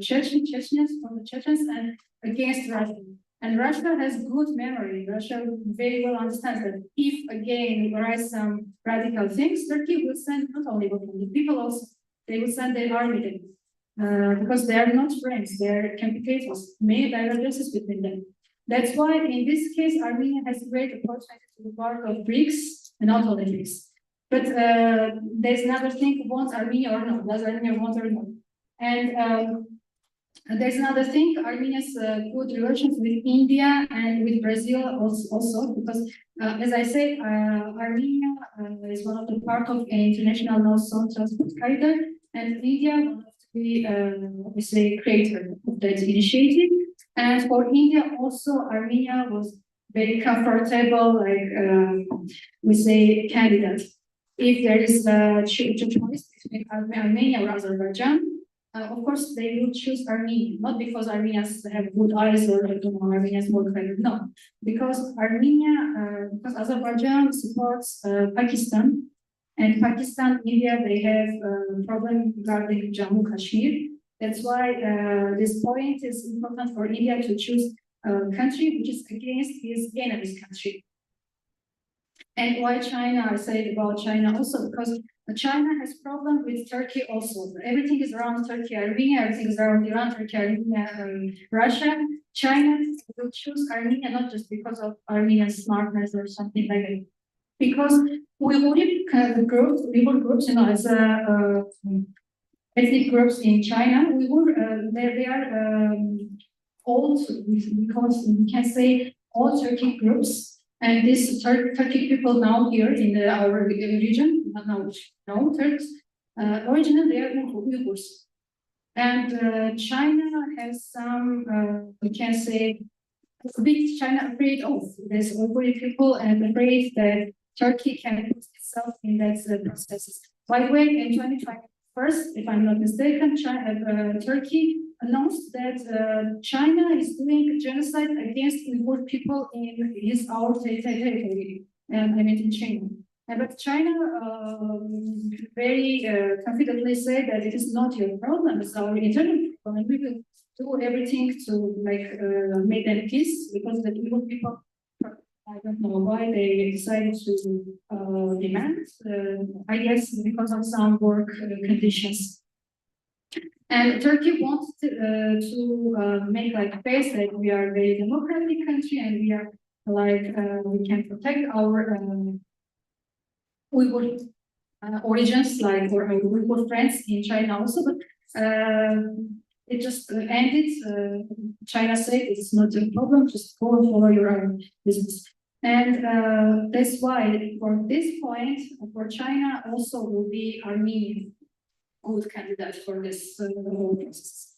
Chechens from the Chechens and against Russia. And Russia has good memory. Russia very well understands that if again there are some radical things, Turkey will send not only the people also, they will send their army there. Because they are not friends, they are competitors, many divergences between them. That's why in this case, Armenia has a great opportunity to be part of BRICS and not only BRICS. But there's another thing, wants Armenia or not, does Armenia want or not? And there's another thing, Armenia's good relations with India and with Brazil also because as I said, Armenia is one of the part of an international north-south transport corridor, and India wanted to be, we say, creator of that initiative. And for India also, Armenia was very comfortable, like we say, candidate. If there is a choice between Armenia or Azerbaijan, of course, they will choose Armenia, not because Armenians have good eyes or Armenians more credit, no. Because because Azerbaijan supports Pakistan, and Pakistan, India, they have a problem regarding Jammu Kashmir. That's why this point is important for India to choose a country which is against his enemy's country. And why China? I said about China also because China has problem with Turkey also. Everything is around Turkey, Armenia, everything is around Iran, Turkey, Armenia, Russia. China will choose Armenia not just because of Armenian smartness or something like that. Because Uyghur groups, you know, as ethnic groups in China, they are old, we can say all Turkic groups. And these Turkic people now here in our region, no Turks, originally they are Uyghurs. And China has some, we can say, big China afraid of this Uyghur people and afraid that Turkey can put itself in that processes. By the way, in 2021, if I'm not mistaken, Turkey announced that China is doing genocide against Uyghur people in our territory, I mean in China. But China very confidently said that it is not your problem, it's our internal problem, and we will do everything to make them peace, because the Uyghur people, I don't know why they decided to demand, I guess because of some work conditions. And Turkey wants to make like face that we are a very democratic country and we are like, we can protect our Uyghur origins, like or Uyghur friends in China also, but it just ended. China said it's not a problem, just go and follow your own business. And that's why for this point, for China also will be Armenia good candidate for this whole process.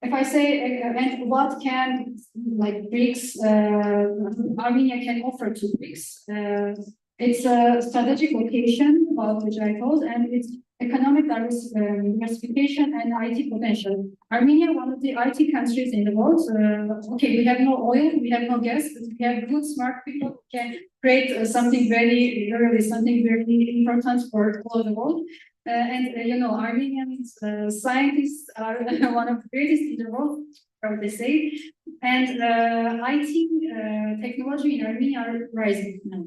If I say, and what can like BRICS, Armenia can offer to BRICS? It's a strategic location about which I told, and it's economic diversification and IT potential. Armenia, one of the IT countries in the world. Okay, we have no oil, we have no gas, but we have good, smart people who can create something very important for all the world. You know, Armenian scientists are one of the greatest in the world, I would say. And IT technology in Armenia are rising now.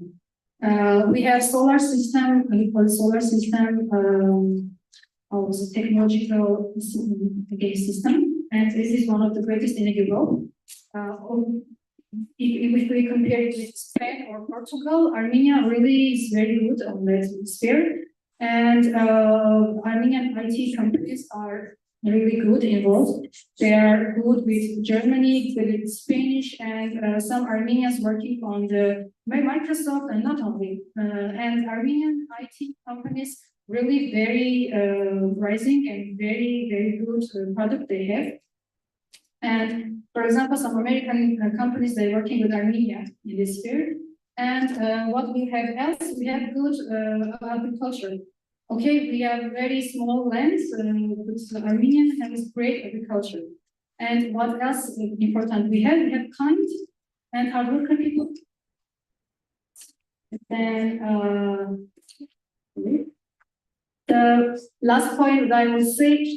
We have solar system, we call it solar system, also technological system, and this is one of the greatest in the world. If we compare it with Spain or Portugal, Armenia really is very good on that sphere. And Armenian IT companies are really good involved. They are good with Germany, with Spanish, and some Armenians working on the Microsoft, and not only. And Armenian IT companies really very rising and very good product they have. And for example, some American companies, they're working with Armenia in this sphere. And what we have else, we have good agriculture. Okay, we have very small lands, but Armenia has great agriculture. And what else is important? We have kind and hardworking people. And then the last point that I will say,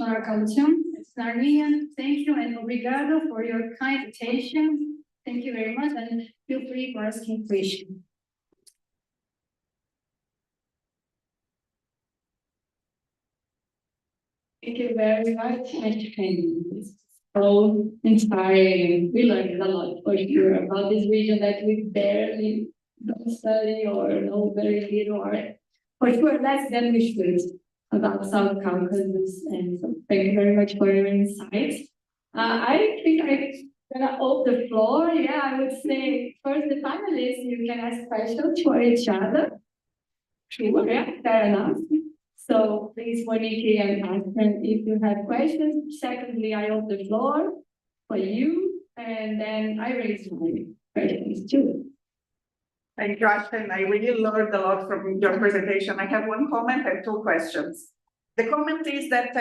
Armenian, thank you and obrigado for your kind attention. Thank you very much, and feel free for asking questions. Thank you very much. It's so inspiring. We learned a lot for sure about this region that we barely don't study or know very little, or for sure less than we should about South Caucasus. And so thank you very much for your insights. I think I'm gonna open the floor. Yeah, I would say first the panelists, you can ask questions for each other. Sure, yeah, fair enough. So please, Monique and Catherine, if you have questions. Secondly, I open the floor for you, and then I raise my questions too. Thank you, Ashton. I really learned a lot from your presentation. I have one comment and two questions. The comment is that,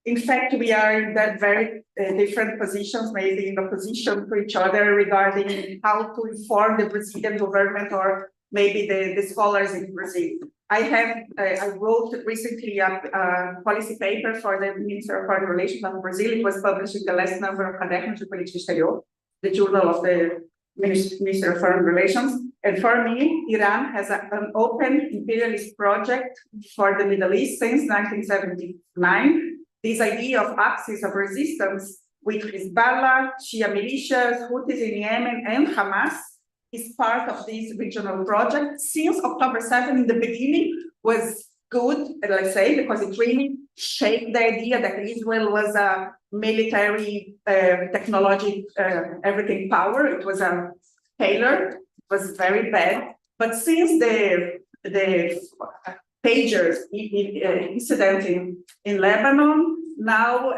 in fact, we are in that very different positions, maybe in opposition to each other regarding how to inform the Brazilian government or maybe the scholars in Brazil. I wrote recently a policy paper for the Minister of Foreign Relations of Brazil. It was published in the last number of Caderno de Política Exterior, the journal of the Minister of Foreign Relations. And for me, Iran has an open imperialist project for the Middle East since 1979. This idea of axis of resistance with Hezbollah, Shia militias, Houthis in Yemen, and Hamas is part of this regional project. Since October 7 in the beginning was good, let's say, because it really shaped the idea that Israel was a military, technology, everything power. It was a failure. It was very bad. But since the pagers incident in Lebanon, now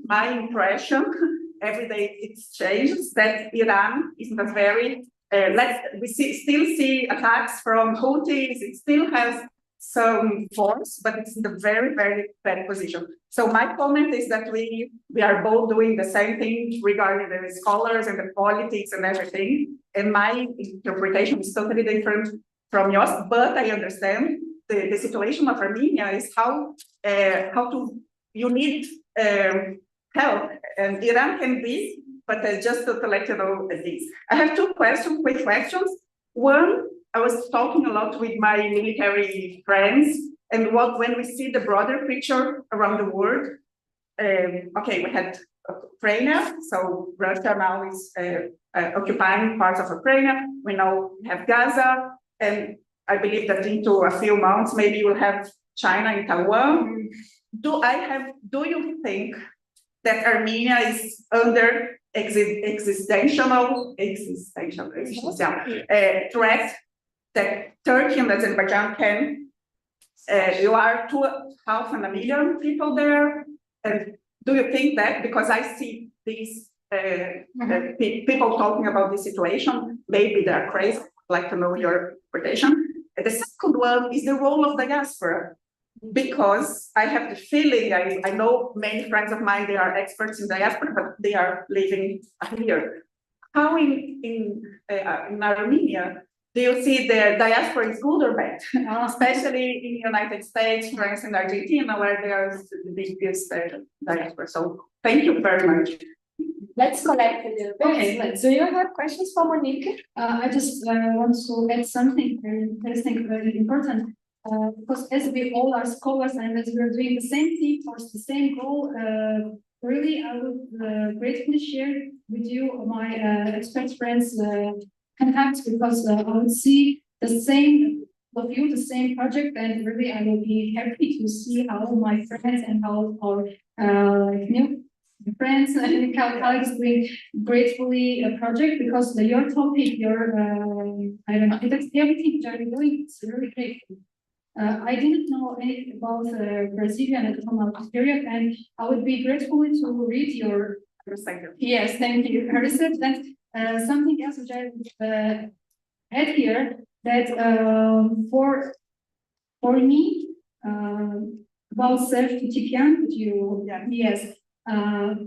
my impression, every day it changes, that Iran is not very, we still see attacks from Houthis. It still has some force, but it's in a very bad position. So my comment is that we are both doing the same thing regarding the scholars and the politics and everything. And my interpretation is totally different from yours, but I understand the situation of Armenia is how you need help, and Iran can be. But just to let you know this. I have two quick questions. One, I was talking a lot with my military friends, and when we see the broader picture around the world, okay, we had Ukraine, so Russia now is occupying parts of Ukraine. We now have Gaza, and I believe that into a few months, maybe we'll have China and Taiwan. Do you think that Armenia is under existential threat that Turkey and Azerbaijan can? You are 2.5 million people there, and do you think that, because I see these people talking about this situation, maybe they're crazy? I'd like to know your interpretation. The second one is the role of diaspora, because I have the feeling, I know many friends of mine, they are experts in diaspora, but they are living here. How in Armenia, do you see the diaspora is good or bad? Especially in the United States, France, and Argentina, where there is the biggest diaspora. So thank you very much. Let's collect a little bit. Okay, Do you have questions for Monique? I just want to add something very interesting, very important. Because as we all are scholars and as we are doing the same thing towards the same goal, really I would gratefully share with you my expert friends' contacts, because I would see the same of you, the same project, and really I will be happy to see how my friends and how our new friends and colleagues doing gratefully a project, because your topic, your I don't know, it's everything that you're doing, it's really great. I didn't know anything about Brazilian autonomous period, and I would be grateful to read your research. Yes, thank you. Research. And something else which I had here, that for me about self-Tikian, yes,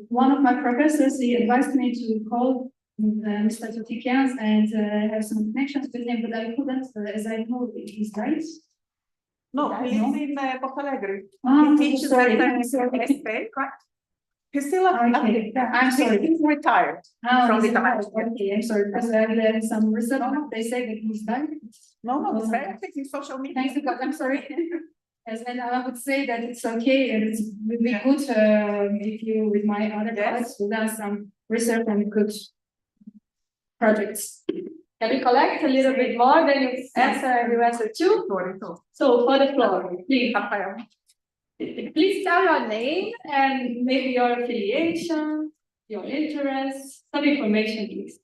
one of my professors, he advised me to call Mr. Tikian and have some connections with him, but I couldn't, as I know he's right. No, he lives in Porto Alegre. Oh, He teaches sorry. at SP, right? He's still Okay. I'm sorry. He's retired from the Tamales. Okay, I'm sorry, because I read some research, they say that he's done. No, he's very active in social media. Thanks God, I'm sorry. Yes, and I would say that it's okay, and it's really good if you, with my other colleagues, who done some research and good projects. Can we collect a little bit more than you answer two? So for the floor, please, Rafael. Please tell your name and maybe your affiliation, your interests, some information, please.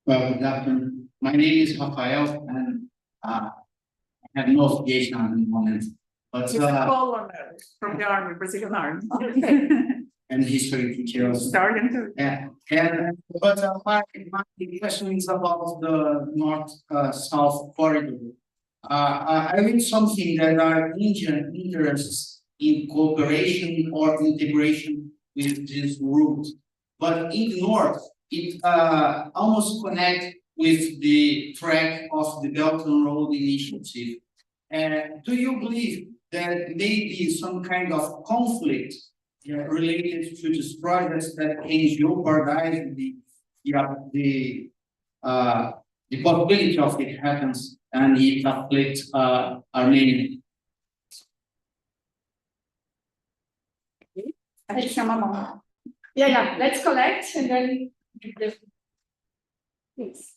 Well, good afternoon. My name is Rafael, and I have no affiliation at the moment. But He's a colonel from the army, Brazilian army. and history teachers. Starting to. Yeah, but my question is about the north-south corridor. I read something that are Indian interests in cooperation or integration with this route, but in the north, it almost connects with the track of the Belt and Road Initiative. Do you believe that maybe some kind of conflict related to these projects that can jeopardize the possibility of it happens and it afflicts Armenia? Yeah, let's collect and then please.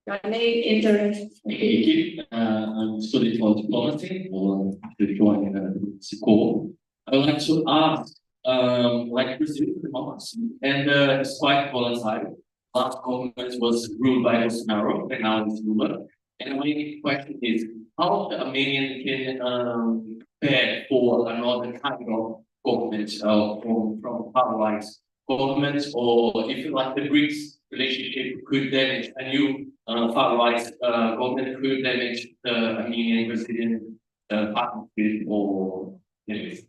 Your name, interest. Thank you. I'm studying for diplomacy or to join the school. I would like to ask, like Brazil diplomacy, and it's quite volatile. Last government was ruled by Bolsonaro, and now it's Lula. And my question is, how the Armenian can prepare for another kind of government from far-right government, or if you like the BRICS relationship could damage a new far-right government could damage the Armenian Brazilian partnership, or anyways.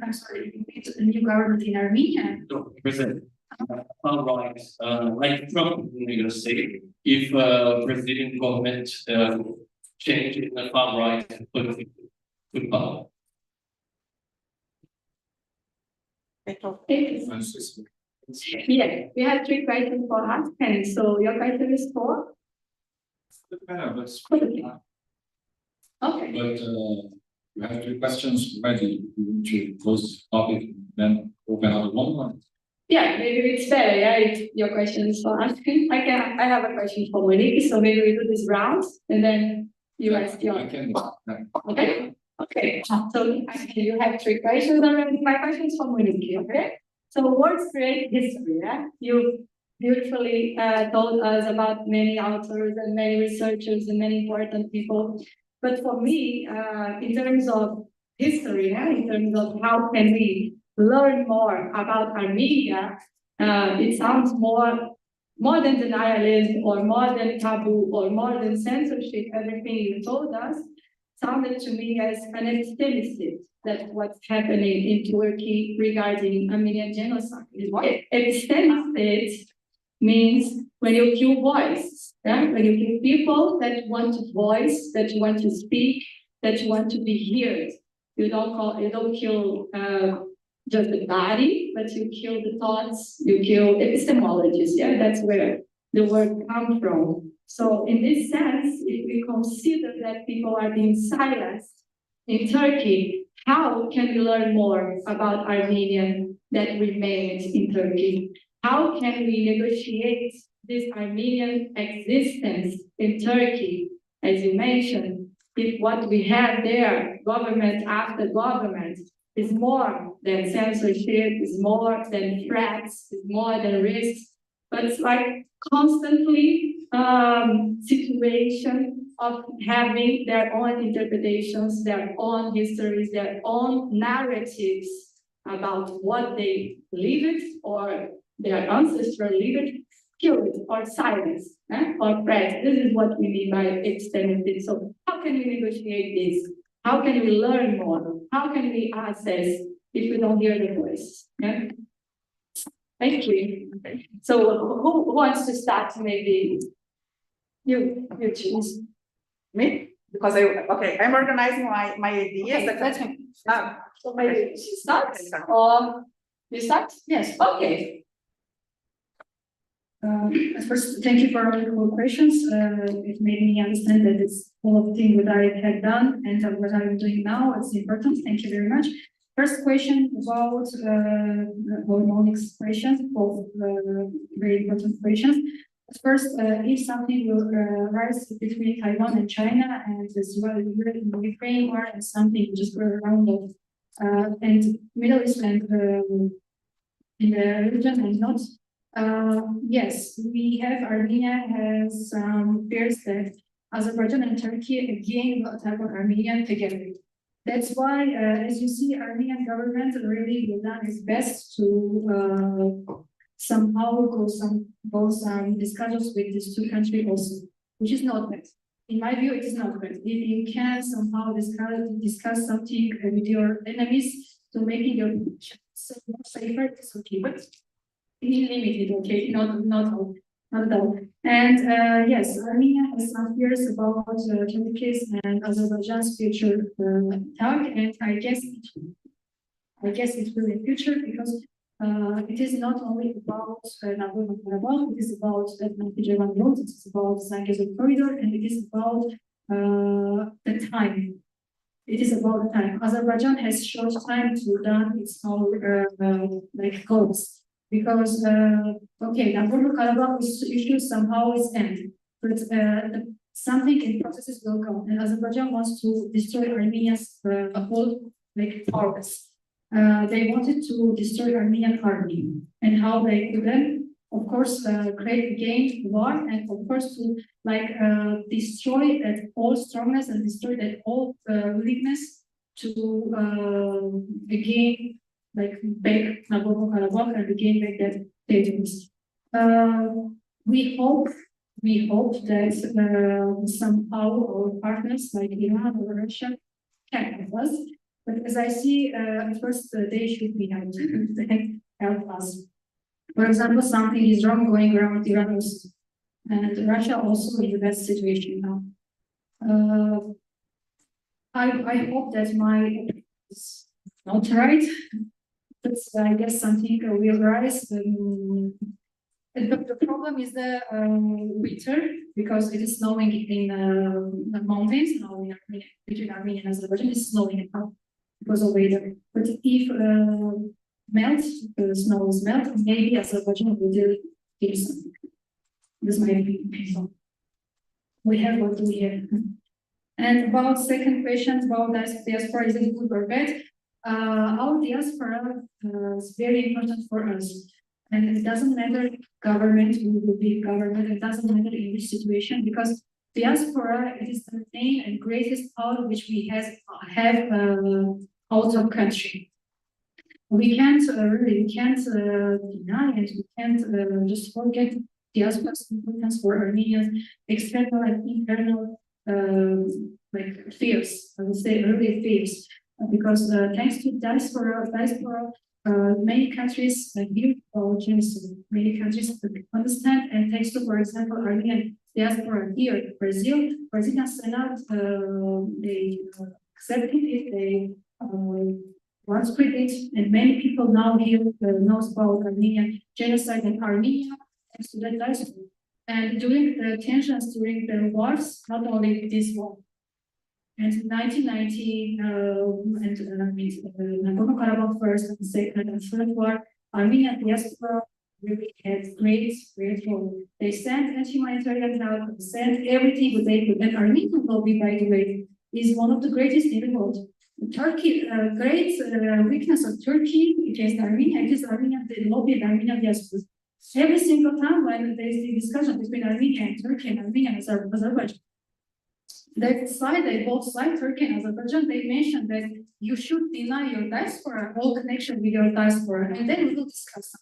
I'm sorry, it's a new government in Armenia. So, President, far-right, like Trump in the United States, if Brazilian government changes the far-right political power. Yeah, we have 3 questions for us, and so your question is for? Okay. But you have 3 questions ready. You want to close this topic, then open another one. Yeah, maybe it's better. Yeah, if your question is for asking. I have a question for Monique, so maybe we do this round and then you ask your. I can. Okay. Okay. So you have 3 questions already. My question is for Monique. Okay. So words create history. Yeah, you beautifully told us about many authors and many researchers and many important people. But for me, in terms of history, yeah, in terms of how can we learn more about Armenia, it sounds more modern denialism or modern taboo or modern censorship, everything you told us, sounded to me as an epistemicide. That's what's happening in Turkey regarding Armenian genocide. Epistemicide means when you kill voice, yeah? When you kill people that want to voice, that you want to speak, that you want to be heard. You don't kill just the body, but you kill the thoughts, you kill epistemologies. Yeah, that's where the word comes from. So in this sense, if we consider that people are being silenced in Turkey, how can we learn more about Armenian that remains in Turkey? How can we negotiate this Armenian existence in Turkey, as you mentioned, if what we have there, government after government, is more than censorship, is more than threats, is more than risks, but it's like constantly situation of having their own interpretations, their own histories, their own narratives about what they believed or their ancestors lived, killed or silenced or pressed. This is what we mean by extended. So how can we negotiate this? How can we learn more? How can we access if we don't hear the voice? Yeah? Thank you. So who wants to start? Maybe you choose. Me? Because I'm organizing my ideas. Okay, that's me. So Okay. maybe she starts or you start? Yes. Okay. First, thank you for all your questions. It made me understand that it's all of things that I had done and what I'm doing now. It's important. Thank you very much. First question about harmonics questions, both very important questions. First, if something will rise between Taiwan and China, and as well in the Ukraine war, and something just go around of and Middle East and in the region and not. Yes, we have Armenia has some fears that Azerbaijan and Turkey again will attack on Armenia together. That's why, as you see, Armenian government really will done its best to somehow go some discussions with these two countries also, which is not bad. In my view, it is not bad. If you can somehow discuss something with your enemies to making your more safer, it's okay, but limited, okay, not all. And yes, Armenia has some fears about Turkey's and Azerbaijan's future attack, and I guess it will in future because it is not only about Nagorno-Karabakh, it is about the Nakhchivan road, it is about Zangezur corridor, and it is about the time. It is about the time. Azerbaijan has short time to done its own like goals. Because, okay, Nagorno-Karabakh issue somehow is end, but something in processes will come, and Azerbaijan wants to destroy Armenia's whole like powers. They wanted to destroy Armenian army, and how they could then, of course, create again war, and of course to like destroy that all strongness and destroy that all willingness to again. Like back Nagorno-Karabakh and again back that territories. We hope that somehow our partners like Iran or Russia can help us. But as I see, first they should be helped to help us. For example, something is wrong going around Iran also, and Russia also in the best situation now. I hope that my is not right. But I guess something will rise. The problem is the winter because it is snowing in the mountains. Now in Armenia, between Armenia and Azerbaijan, it's snowing now because of weather. But if the snow is melt, maybe Azerbaijan will do something. This might be so. We have what we have. And about second question about diaspora, is it good or bad? Our diaspora is very important for us, and it doesn't matter government, who will be government, it doesn't matter in which situation, because diaspora is the main and greatest power which we have out of country. We can't deny it, we can't just forget diaspora's importance for Armenians, external and internal like fears, I would say early fears, because thanks to diaspora, many countries view genocide. Many countries understand, and thanks to, for example, Armenian diaspora here, Brazilian Senate, they accepted it, they widespread it, and many people now here knows about Armenian genocide in Armenia thanks to that diaspora. And during the tensions during the wars, not only this war, and in 1990 Nagorno-Karabakh first and second and third war, Armenian diaspora really had great role. They sent anti-humanitarian help, sent everything that they could. And Armenian lobby, by the way, is one of the greatest in the world. Turkey, great weakness of Turkey against Armenia, it is Armenian, the lobby of Armenian diaspora. Every single time when there is a discussion between Armenia and Turkey and Armenia and Azerbaijan, they both side, Turkey and Azerbaijan, they mentioned that you should deny your diaspora, all connection with your diaspora, and then we will discuss that.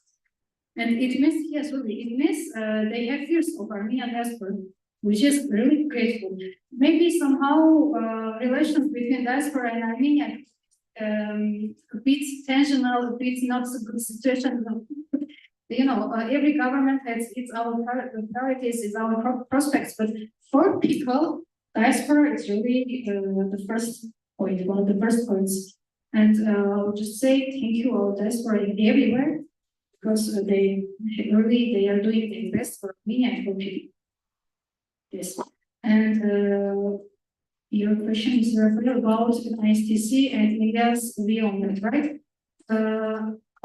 And it means, yes, really, it means they have fears of Armenian diaspora, which is really grateful. Maybe somehow relations between diaspora and Armenia a bit tensional, a bit not so good situation. You know, every government has its own priorities, its own prospects, but for people, diaspora is really the first point, one of the first points. And I'll just say thank you all diaspora everywhere, because they are doing their best for me and for people. Yes. And your question is referred about ISTC and India's view on that, right?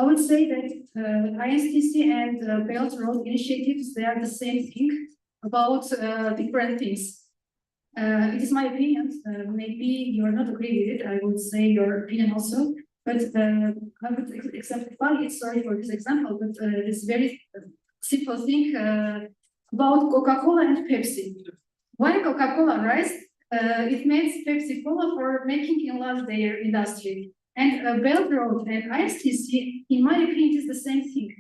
I would say that ISTC and Belt Road initiatives, they are the same thing about different things. It is my opinion. Maybe you are not agree with it. I would say your opinion also. But I would exemplify it. Sorry for this example, but it's very simple thing about Coca-Cola and Pepsi. Why Coca-Cola, right? It makes Pepsi-Cola for making enlarge their industry. And Belt Road and ISTC, in my opinion, is the same thing.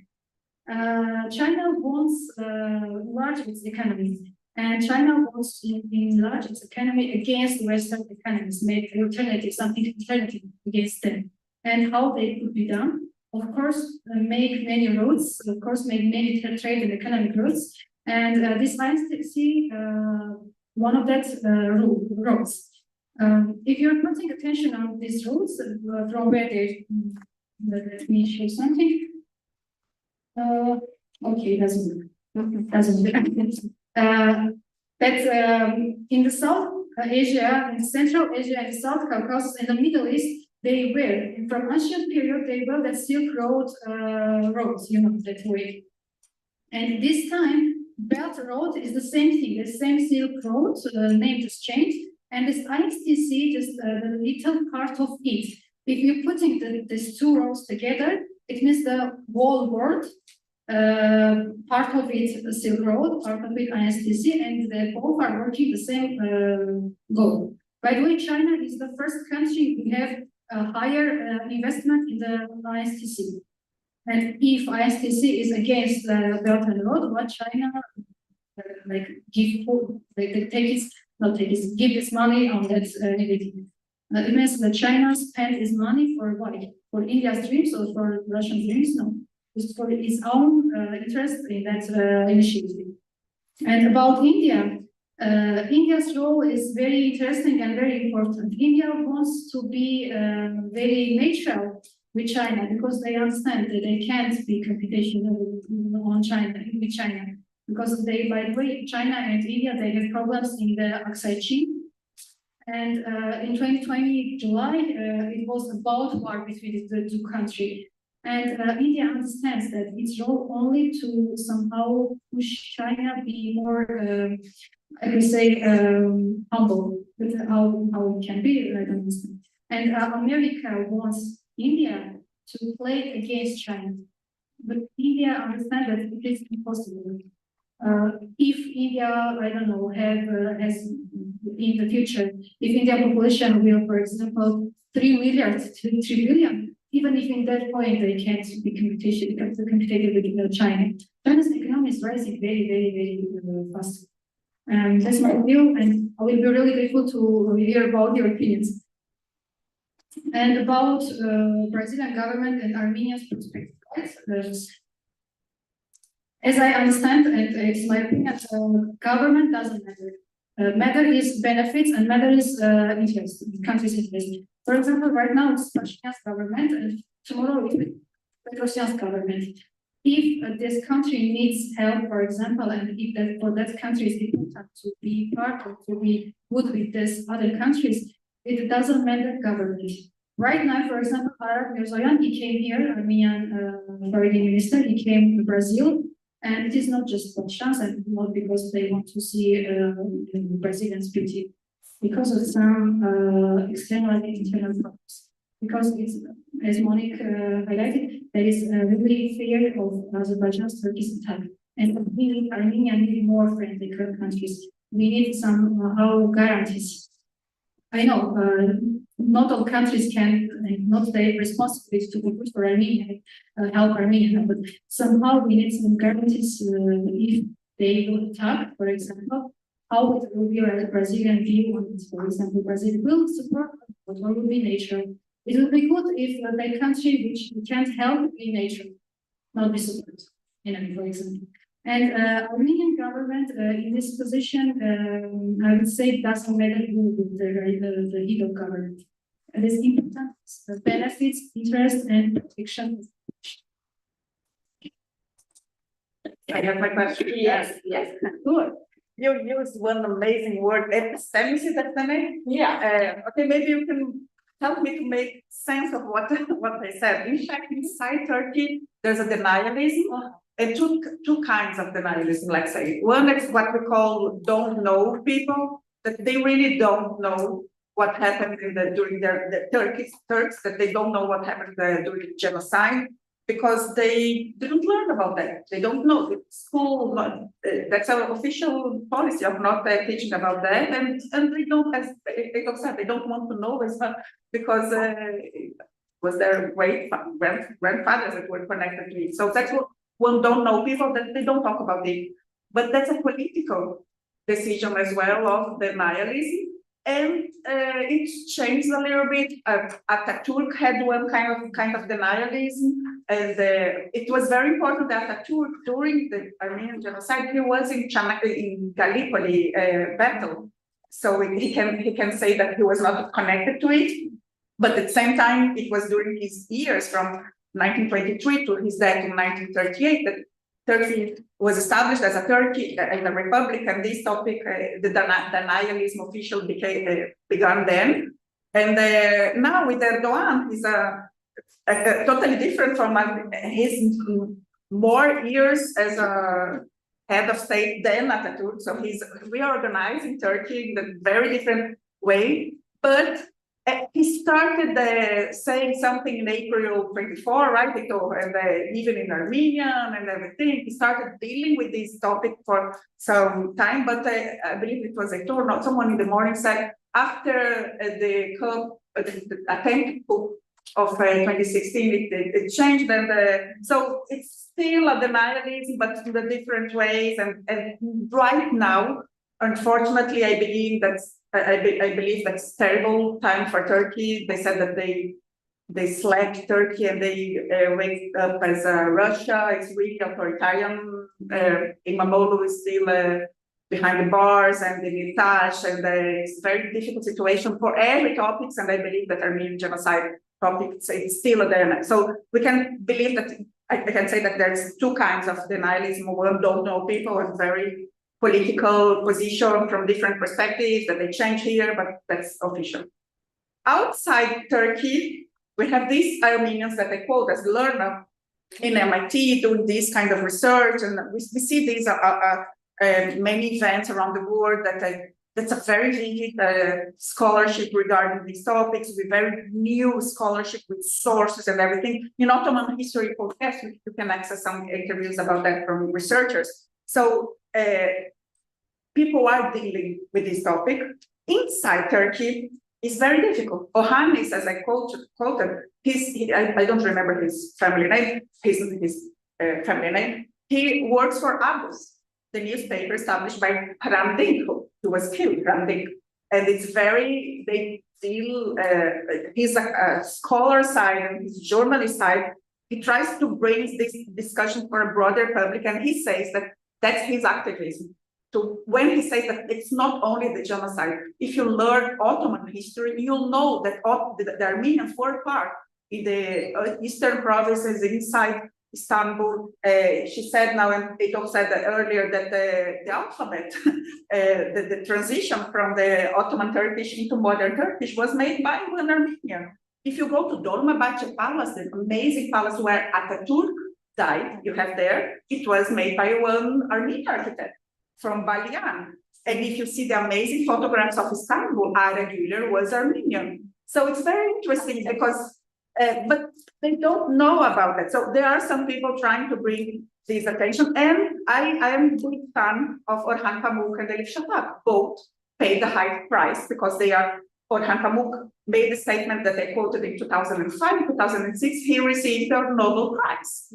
China wants enlarge its economy, and China wants to enlarge its economy against Western economies, make alternative, something alternative against them. And how they could be done? Of course, make many roads, of course, make many trade and economic roads. And this ISTC, one of that roads. If you're putting attention on these roads, from where they, let me show something. Okay, doesn't work. In the South Asia, in Central Asia, and South Caucasus, and the Middle East, they were, from ancient period, they were the Silk Road roads, you know, that way. And this time, Belt Road is the same thing, the same Silk Road, name just changed. And this ISTC, just the little part of it. If you're putting these two roads together, it means the whole world, part of it Silk Road, part of it ISTC, and they both are working the same goal. By the way, China is the first country who have a higher investment in the ISTC. And if ISTC is against the Belt and Road, what China give this money on that activity. It means that China spent its money for what? For India's dreams or for Russian dreams? No, it's for its own interest in that initiative. And about India, India's role is very interesting and very important. India wants to be very neutral with China because they understand that they can't be competition on China with China. Because they, by the way, China and India, they have problems in the Aksai Chin. And in 2020, July, it was about war between the two countries. And India understands that its role only to somehow push China be more, I would say, humble. But how it can be, I don't understand. And America wants India to play against China. But India understands that it is impossible. If India, I don't know, has in the future, if India population will, for example, 3 million to 3 billion, even if in that point they can't be competitive with China. China's economy is rising very fast. And that's my view, and I will be really grateful to hear about your opinions. And about Brazilian government and Armenia's perspective. As I understand, and it's my opinion, government doesn't matter. Matter is benefits and matter is interest, the country's interest. For example, right now it's Pashinyan's government, and tomorrow it will be Petrosyan's government. If this country needs help, for example, and if that for that country is important to be part of, to be good with these other countries, it doesn't matter government. Right now, for example, Armênio, he came here, Armenian foreign minister, he came to Brazil, and it is not just for chance, and not because they want to see Brazilians beauty, because of some external and internal problems. Because it's, as Monique highlighted, there is really fear of Azerbaijan's Turkish attack, and we need Armenia need more friendly countries. We need somehow guarantees. I know not all countries can not take responsibility to compete for Armenia, help Armenia, but somehow we need some guarantees if they will attack, for example, how it will be a Brazilian view on this. For example, Brazil will support, but what will be nature? It will be good if the country which can't help be nature, not be support, for example. And Armenian government in this position, I would say, doesn't matter who the head of government. It is important, benefits, interest, and protection. I have my question. Yes, good. You used one amazing word, epistemic. Yeah. Okay, maybe you can help me to make sense of what they said. In fact, inside Turkey, there's a denialism. And two kinds of denialism, let's say. One is what we call don't know people, that they really don't know what happened during the Turks, that they don't know what happened during the genocide, because they didn't learn about that. They don't know. The school, that's our official policy of not teaching about that. And they don't, as they said, they don't want to know as well, because it was their great grandfathers that were connected to it. So that's what one don't know people, that they don't talk about it. But that's a political decision as well of denialism. And it's changed a little bit. Atatürk had one kind of denialism, and it was very important that Atatürk, during the Armenian genocide, he was in Gallipoli battle. So he can say that he was not connected to it. But at the same time, it was during his years from 1923 to his death in 1938 that Turkey was established as a Turkey and a republic, and this topic, the denialism official began then. And now with Erdogan, he's a totally different from his more years as a head of state than Atatürk. So he's reorganizing Turkey in a very different way, but he started saying something in April 24, right? And even in Armenian and everything, he started dealing with this topic for some time. But I believe it was someone in the morning said after the attempt of 2016, it changed, and so it's still a denialism, but in the different ways. And right now, unfortunately, I believe that's terrible time for Turkey. They said that they slapped Turkey and they wake up as Russia. It's really authoritarian. Imamoglu is still behind the bars, and the Demirtas, and it's a very difficult situation for every topic. And I believe that Armenian genocide topic is still there. So we can believe that I can say that there's two kinds of denialism. One don't know people and very political position from different perspectives that they change here, but that's official. Outside Turkey, we have these Armenians that I quote as learner in MIT doing this kind of research, and we see these many events around the world that's a very vivid scholarship regarding these topics, with very new scholarship with sources and everything. In Ottoman History podcast, you can access some interviews about that from researchers. So people are dealing with this topic. Inside Turkey, it's very difficult. Ohanis, as I quoted, I don't remember his family name, his family name. he works for Agus, the newspaper established by Hrant who was killed, Hrant. And it's very, they deal, he's a scholar side and his journalist side. He tries to bring this discussion for a broader public, and he says that that's his activism. So when he says that it's not only the genocide, if you learn Ottoman history, you'll know that the Armenians were part in the eastern provinces inside Istanbul. She said now, and Ito said that earlier, that the alphabet, the transition from the Ottoman Turkish into modern Turkish was made by one Armenian. If you go to Dolmabahce Palace, the amazing palace where Ataturk died, you have there, it was made by one Armenian architect from Balian. And if you see the amazing photographs of Istanbul, Ara Güler was Armenian. So it's very interesting because, but they don't know about that. So there are some people trying to bring this attention. And I am a big fan of Orhan Pamuk and Elif Shafak. Both paid the high price because they are, Orhan Pamuk made a statement that I quoted in 2005, 2006, he received the Nobel Prize.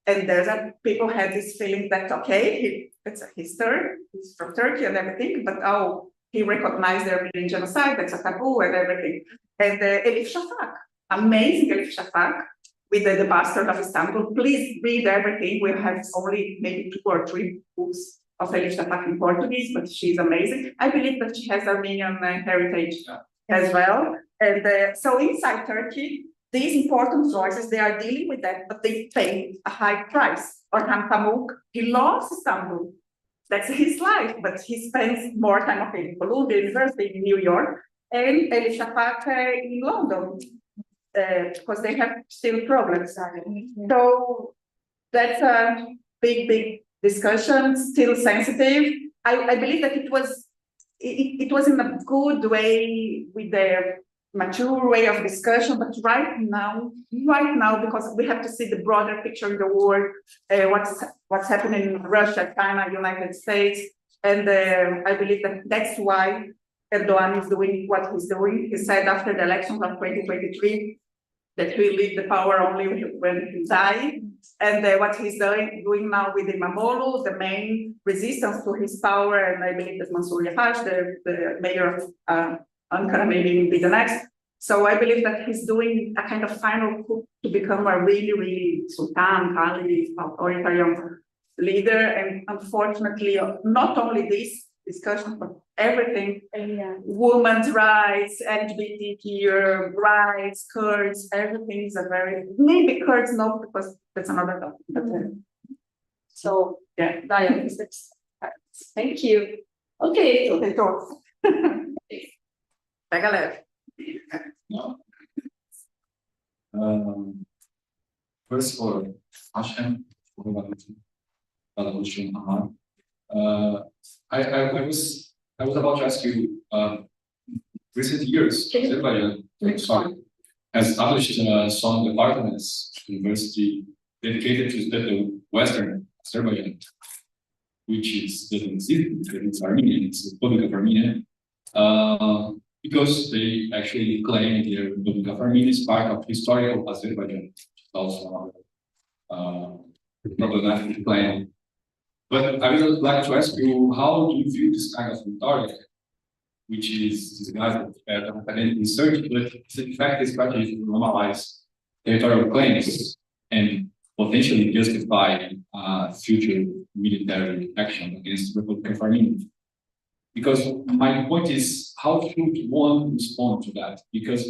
And there's people had this feeling that, okay, it's a history, he's from Turkey and everything, but oh, he recognized the Armenian genocide, that's a taboo and everything. And Elif Shafak, amazing Elif Shafak, with the Bastard of Istanbul. Please read everything. We have only maybe 2 or 3 books of Elif Shafak in Portuguese, but she's amazing. I believe that she has Armenian heritage as well. And so inside Turkey, these important voices, they are dealing with that, but they pay a high price. Orhan Pamuk, he loves Istanbul. That's his life, but he spends more time in Columbia University in New York and Elif Shafak in London because they have still problems. So that's a big discussion, still sensitive. I believe that it was in a good way with the mature way of discussion, but right now, because we have to see the broader picture in the world, what's happening in Russia, China, United States, and I believe that that's why Erdogan is doing what he's doing. He said after the elections of 2023 that he'll leave the power only when he dies, and what he's doing now with Imamoglu, the main resistance to his power, and I believe that Mansour Yavaş, the mayor of Ankara, maybe will be the next. So I believe that he's doing a kind of final coup to become a really Sultan, Khalid, authoritarian leader. And unfortunately, not only this discussion, but everything, women's rights, LGBTQ rights, Kurds, everything is maybe Kurds no, because that's another topic. But, so yeah, Thank you. Okay. Okay, talk. Pega leve. First for Hashem, I was about to ask you, recent years, Azerbaijan, has established some departments, university dedicated to the Western Azerbaijan, which doesn't exist, it's Armenian, it's the Republic of Armenia. Because they actually claim the Republic of Armenia is part of historical Azerbaijan, which is also a problematic claim. But I would like to ask you, how do you view this kind of rhetoric, which is disguised as academic research, but in fact is strategy to normalize territorial claims and potentially justify future military action against the Republic of Armenia? Because my point is, how should one respond to that? Because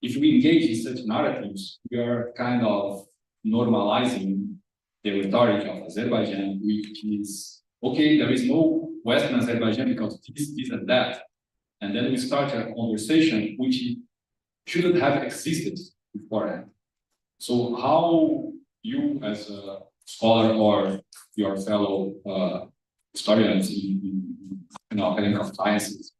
if we engage in such narratives, we are kind of normalizing the rhetoric of Azerbaijan, which is, okay, there is no Western Azerbaijan because this and that. And then we start a conversation which shouldn't have existed beforehand. So how you as a scholar or your fellow historians in academic sciences,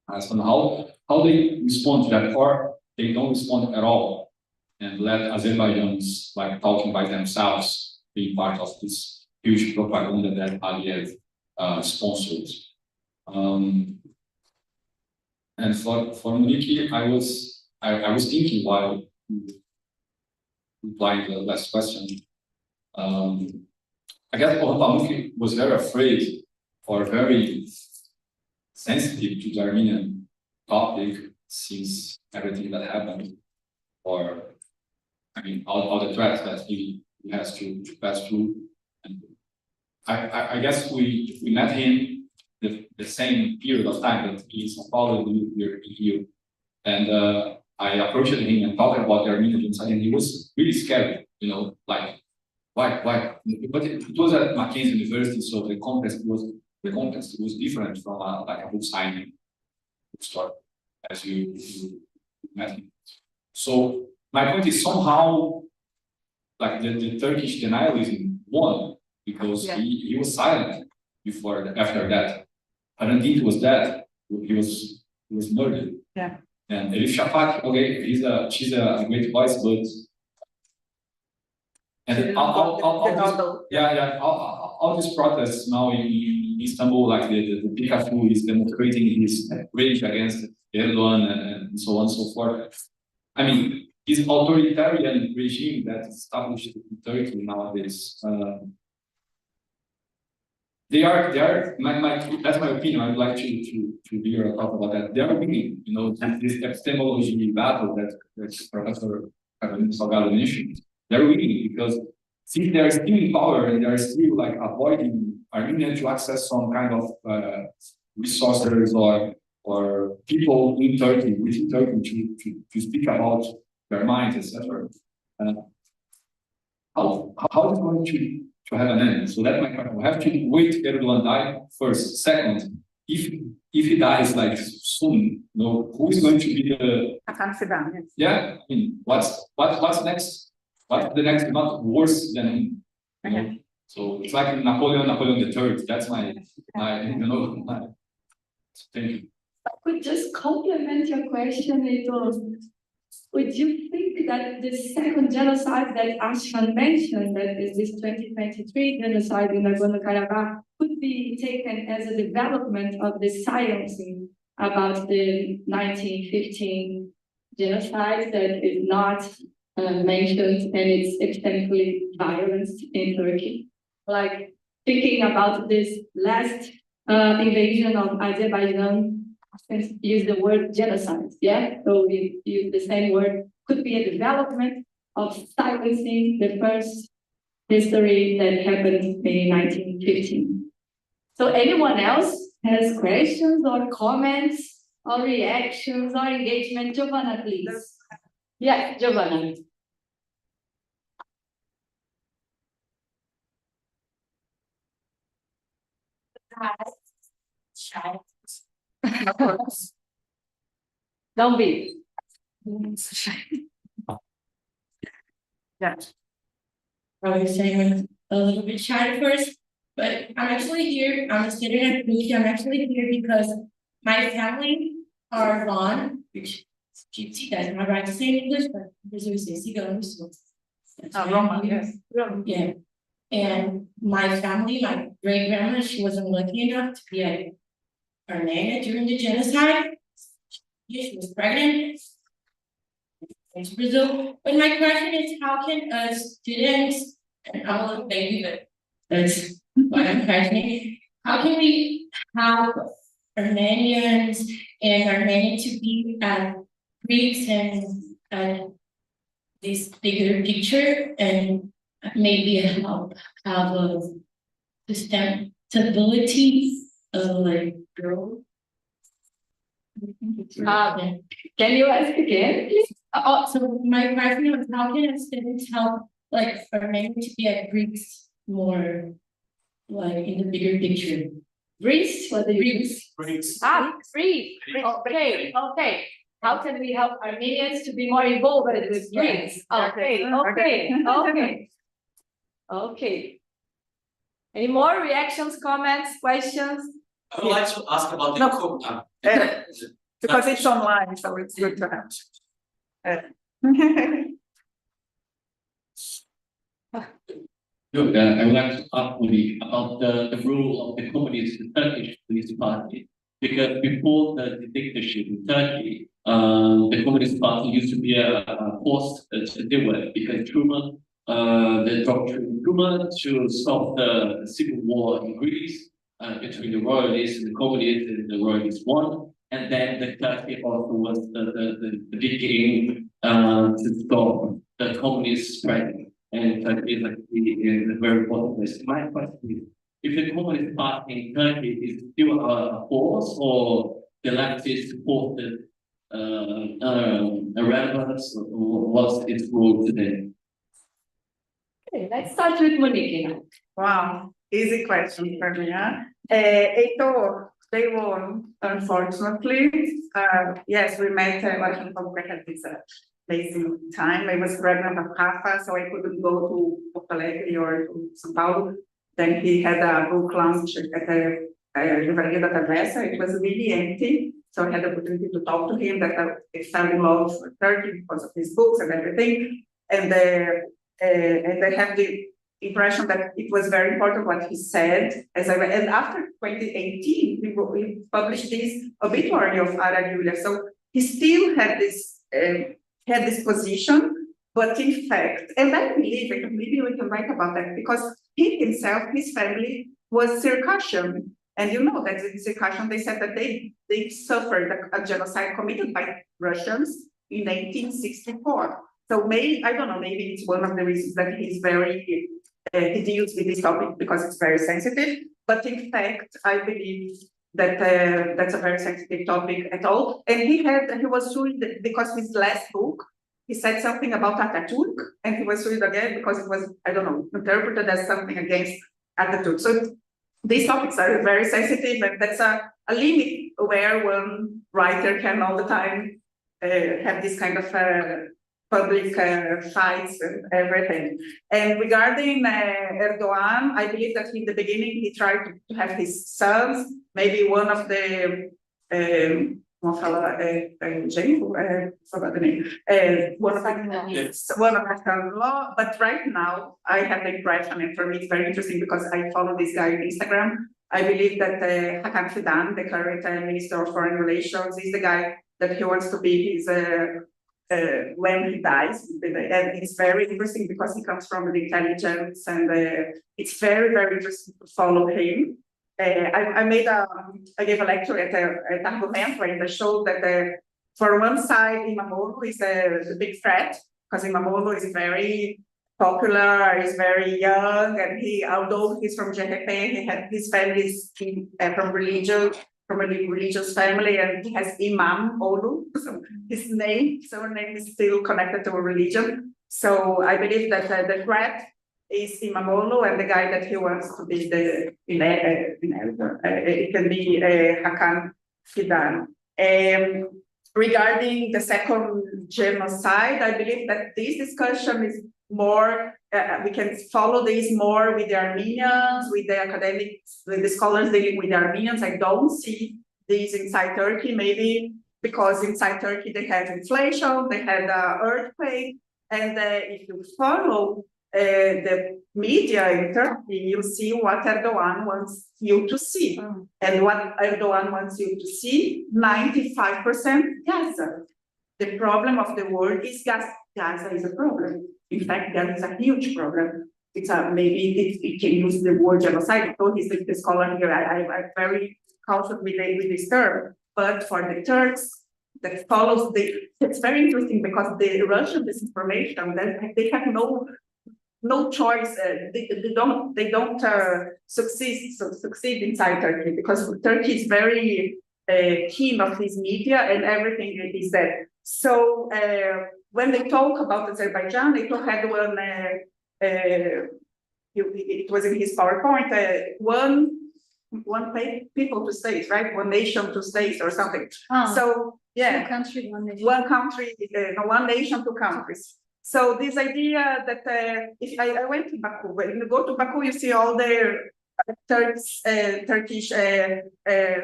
how they respond to that, or they don't respond at all and let Azerbaijans like talking by themselves being part of this huge propaganda that Aliyev sponsors. And for Monique, I was thinking while replying the last question, I guess Pamuk was very afraid or very sensitive to the Armenian topic since everything that happened, or I mean, all the threats that he has to pass through. And I guess we met him the same period of time that he is São Paulo, here in Rio. And I approached him and talked about the Armenian genocide, and he was really scared, you know, like, why? But it was at Mackenzie University, so the context was different from like a book signing bookstore, as you met him. So my point is somehow, like the Turkish denialism won because he was silent after that. Harandit was dead. He was murdered. Yeah. And Elif Shafak, okay, she's a great voice, but and all these protests now in Istanbul, like the PKK is demonstrating his rage against Erdogan and so on and so forth. I mean, his authoritarian regime that is established in Turkey nowadays. They are that's my opinion. I'd like to hear a talk about that. They are winning, you know, this epistemology battle that Professor Salgado mentioned. They're winning because since they are still in power and they are still like avoiding Armenia to access some kind of resources or people in Turkey, within Turkey to speak about their minds, etc. How is it going to have an end? So that's my question. We have to wait Erdogan die first. Second, if he dies like soon, you know, who is going to be the yeah? I mean, what's next? What's the next not worse than him? You know? So it's like Napoleon III. That's my you know my thank you. I could just complement your question. Would you think that the second genocide that Ashkan mentioned, that is this 2023 genocide in Nagorno-Karabakh, could be taken as a development of the sciencing about the 1915 genocide that is not mentioned, and it's extensively violence in Turkey? Like thinking about this last invasion of Azerbaijan, use the word genocide, yeah? So we use the same word, could be a development of silencing the first history that happened in 1915. So anyone else has questions or comments or reactions or engagement? Giovanna, please. Yeah, Giovanna. Shy. Don't be. Yeah. I was saying a little bit shy at first, but I'm actually here. I'm a student at PUC. I'm actually here because my family are Ron, which Gypsy doesn't have right to say in English, but there's always Cigano, so Roma, yes. yeah. And my family, my great grandma, she wasn't lucky enough to be at Armênio during the genocide. She was pregnant. Went to Brazil. But my question is, how can students, and I'm a little baby, but that's what I'm questioning, how can we help Armenians and Armenia to be Greeks and this bigger picture, and maybe help have a stability like growth? Can you ask again, please? So my question was, how can students help like Armenia to be at Greeks more like in the bigger picture? Greece? What do you Greeks. Greece. Greece. Okay. How can we help Armenians to be more involved with Greece? Okay. Any more reactions, comments, questions? I would like to ask about the coup. Because it's online, so it's good to have. Look, I would like to ask Uli about the role of the communist Turkish Communist Party, because before the dictatorship in Turkey, the Communist Party used to be a force to deal with, because Truman the doctrine Truman to stop the civil war in Greece between the royalists and the communists, and the royalists won. And then the Turkey also was the big game to stop the communist spreading. And Turkey is a very important place. My question is, if the Communist Party in Turkey is still a force, or the leftist supported relevance, what's its role today? Okay, let's start with Monique now. Wow, easy question for me, huh? Heitor, they won, unfortunately. Yes, we met, I think we had this amazing time. I was pregnant with Rafa, so I couldn't go to Porto Alegre or to São Paulo. Then he had a book launch at the Livraria da Travessa. It was really empty. So I had the opportunity to talk to him, that I fell in love with Turkey because of his books and everything. And I have the impression that it was very important what he said. And after 2018, we published this obituary of Ara Julia. So he still had this position, but in fact, and I believe, maybe we can write about that, because he himself, his family was Circassian. And you know that in Circassian, they said that they suffered a genocide committed by Russians in 1964. So I don't know, maybe it's one of the reasons that he's very, he deals with this topic because it's very sensitive. But in fact, I believe that that's a very sensitive topic at all. And he was sued because his last book, he said something about Atatürk, and he was sued again because it was, I don't know, interpreted as something against Atatürk. So these topics are very sensitive, and that's a limit where one writer can all the time have this kind of public fights and everything. And regarding Erdogan, I believe that in the beginning he tried to have his sons, maybe one of the forgot the name. One of the son-in-law. But right now, I have the impression, and for me it's very interesting because I follow this guy on Instagram. I believe that Hakan Fidan, the current Minister of Foreign Relations, is the guy that he wants to be his when he dies. And it's very interesting because he comes from the intelligence, and it's very, very interesting to follow him. I gave a lecture at Argumento, and I showed that for one side, Imamoglu is a big threat, because Imamoglu is very popular, is very young, and although he's from GRP, he had his family from a religious family, and he has Imam Olu, so his surname is still connected to a religion. So I believe that the threat is Imamoglu, and the guy that he wants to be the inheritor. It can be Hakan Fidan. Regarding the second genocide, I believe that this discussion is more, we can follow this more with the Armenians, with the academics, with the scholars dealing with the Armenians. I don't see this inside Turkey, maybe because inside Turkey they had inflation, they had an earthquake, and if you follow the media in Turkey, you see what Erdogan wants you to see. And what Erdogan wants you to see, 95% Gaza. The problem of the world is Gaza is a problem. In fact, Gaza is a huge problem. It's maybe it can use the word genocide. So he's the scholar here. I'm very cautious with this term. But for the Turks, that follows it's very interesting because the Russian disinformation, they have no choice. They don't succeed inside Turkey, because Turkey is very keen of his media and everything is there. So when they talk about Azerbaijan, they had one. It was in his PowerPoint. One people to states, right? One nation to states or something. So yeah, one country, one nation, two countries. So this idea that if I went to Baku, when you go to Baku, you see all the Turkish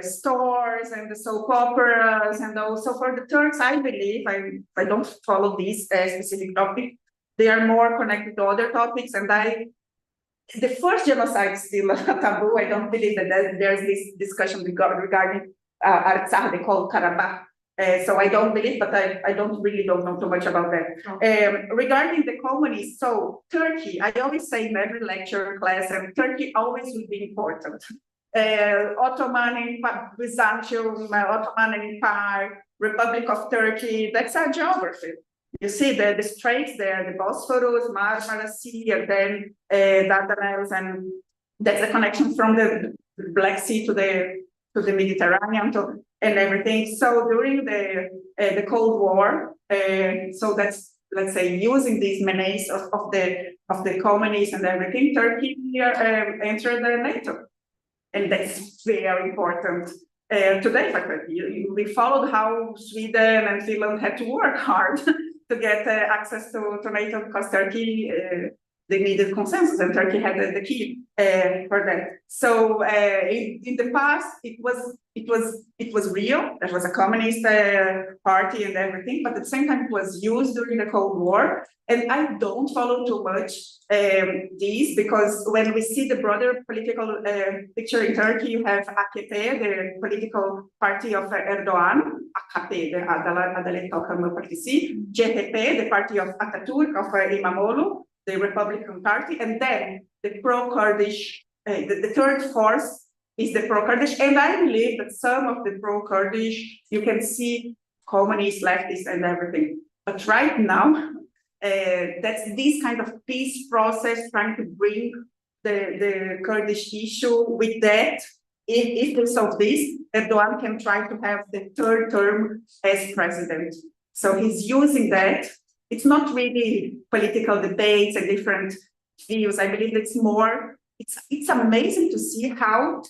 stores and the soap operas, and also for the Turks, I believe, I don't follow this specific topic. They are more connected to other topics, and the first genocide is still a taboo. I don't believe that there's this discussion regarding Artsakh, they call Karabakh. So I don't believe, but I don't know too much about that. Regarding the communists, so Turkey, I always say in every lecture class, and Turkey always will be important. Ottoman Empire, Byzantium, Ottoman Empire, Republic of Turkey, that's our geography. You see the straits there, the Bosphorus, Marmara Sea, and then Dardanelles, and that's the connection from the Black Sea to the Mediterranean and everything. So during the Cold War, so that's, let's say, using these menace of the communists and everything, Turkey entered the NATO, and that's very important. Today, we followed how Sweden and Finland had to work hard to get access to NATO, because Turkey, they needed consensus, and Turkey had the key for that. So in the past, it was real. There was a communist party and everything, but at the same time, it was used during the Cold War. And I don't follow too much these, because when we see the broader political picture in Turkey, you have AKP, the political party of Erdogan, AKP, the Adalet Kalkınma Partisi, CHP, the party of Atatürk, of Imamoglu, the Republican Party, and then the pro-Kurdish, the third force is the pro-Kurdish, and I believe that some of the pro-Kurdish, you can see communists, leftists, and everything. But right now, that's this kind of peace process, trying to bring the Kurdish issue with that. If we solve this, Erdogan can try to have the third term as president. So he's using that. It's not really political debates and different views. I believe it's more, it's amazing to see how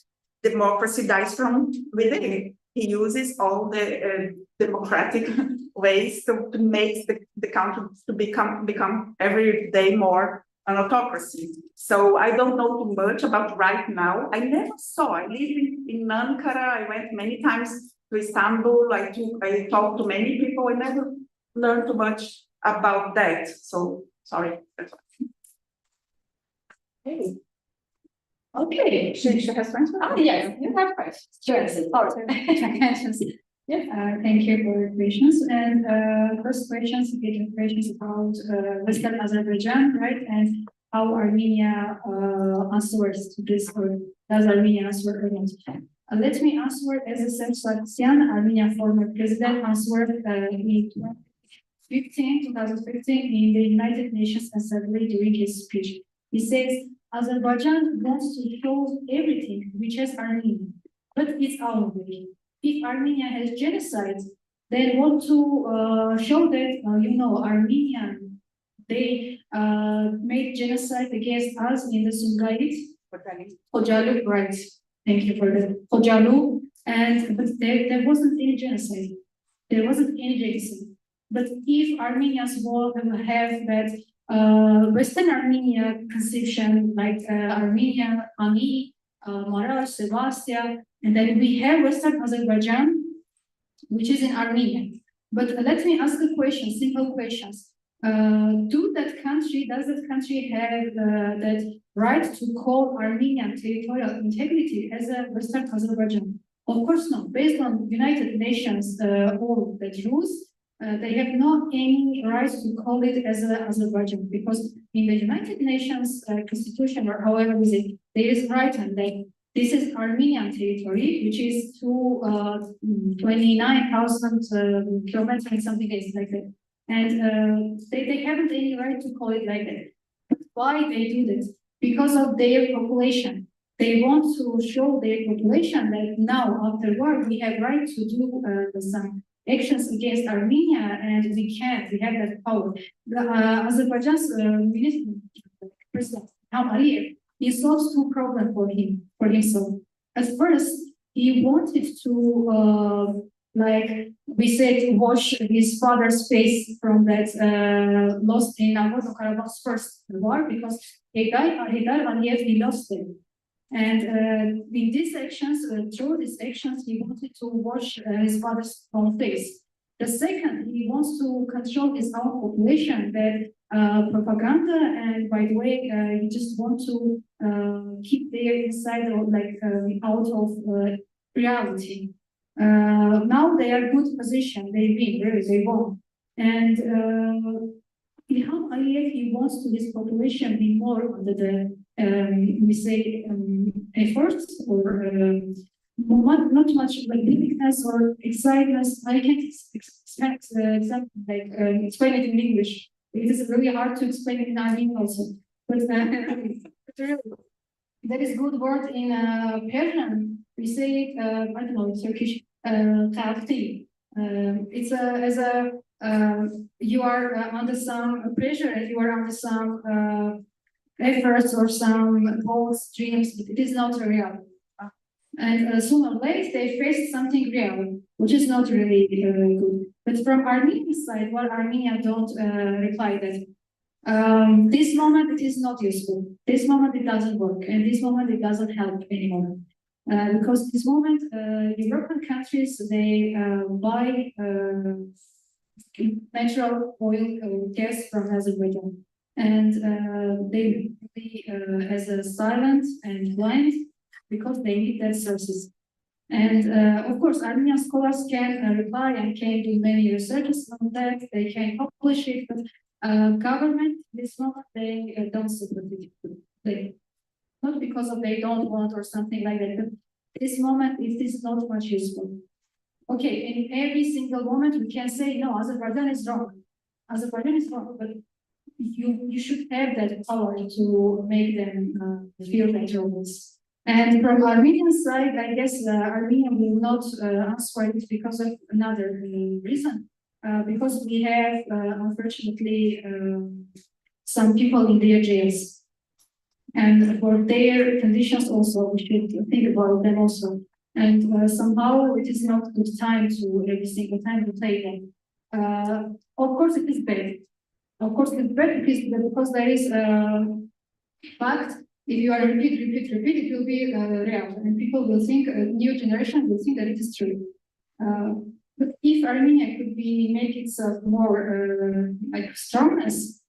democracy dies from within. He uses all the democratic ways to make the country to become every day more an autocracy. So I don't know too much about right now. I never saw, I live in Ankara, I went many times to Istanbul, I talked to many people, I never learned too much about that. So sorry. Okay. She has questions? Oh, yes, you have questions. Sure. Yeah, thank you for your questions. And first questions about Western Azerbaijan, right? And how Armenia answers to this, or does Armenia answer or not? Let me answer as a Sargsyan, Armenia former president, answered in 2015 in the United Nations Assembly during his speech. He says, Azerbaijan wants to show everything which has Armenia, but it's our way. If Armenia has genocide, they want to show that, Armenian, they made genocide against us in the Sumgait, Khojalu, right? Thank you for that. Khojalu, but there wasn't any genocide. There wasn't any genocide. But if Armenians will have that Western Armenia conception, like Armenia, Ani, Marash, Sebastia, and then we have Western Azerbaijan, which is in Armenia. But let me ask a question, simple questions. Does that country have that right to call Armenian territorial integrity as a Western Azerbaijan? Of course not. Based on United Nations all the rules, they have not any right to call it as Azerbaijan, because in the United Nations constitution, or however is it, there is written that this is Armenian territory, which is to 29,000 kilometers and something like that. And they haven't any right to call it like that. But why they do this? Because of their population. They want to show their population that now, after war, we have right to do some actions against Armenia, and we have that power. Azerbaijan's minister, President Ilham Aliyev, he solves two problems for himself. At first, he wanted to, like we said, wash his father's face from that lost in Nagorno-Karabakh's first war, because Heydar Aliyev, he lost it. And in these actions, through these actions, he wanted to wash his father's own face. The second, he wants to control his own population, that propaganda, and by the way, he just want to keep their inside, or like out of reality. Now they are good position, they win, really, they won. And Ilham Aliyev, he wants to his population be more under the, we say, efforts or not much like willingness or excitement. I can't explain it in English. It is really hard to explain it in Armenian also. But there is good word in Persian. We say it, I don't know, in Turkish, "Kafti." It's as a you are under some pressure and you are under some efforts or some hopes, dreams, but it is not real. And sooner or later they face something real, which is not really good. But from Armenian side, what Armenia don't reply that this moment it is not useful. This moment it doesn't work, and this moment it doesn't help anymore. Because this moment, European countries they buy natural oil gas from Azerbaijan, and they be as a silent and blind because they need that sources. And of course, Armenian scholars can reply and can do many researches on that. They can publish it, but government this moment they don't support it. They, not because of they don't want or something like that, but this moment it is not much useful. Okay, in every single moment we can say no, Azerbaijan is wrong. Azerbaijan is wrong, but you should have that power to make them feel their troubles. And from Armenian side, I guess Armenia will not answer it because of another reason. Because we have, unfortunately, some people in their jails. And for their conditions also, we should think about them also. And somehow it is not a good time to every single time to play them. Of course, it is bad. Of course, it's bad because there is fact. If you are repeat, it will be real, and people will think, new generation will think that it is true. But if Armenia could be make itself more like strongness,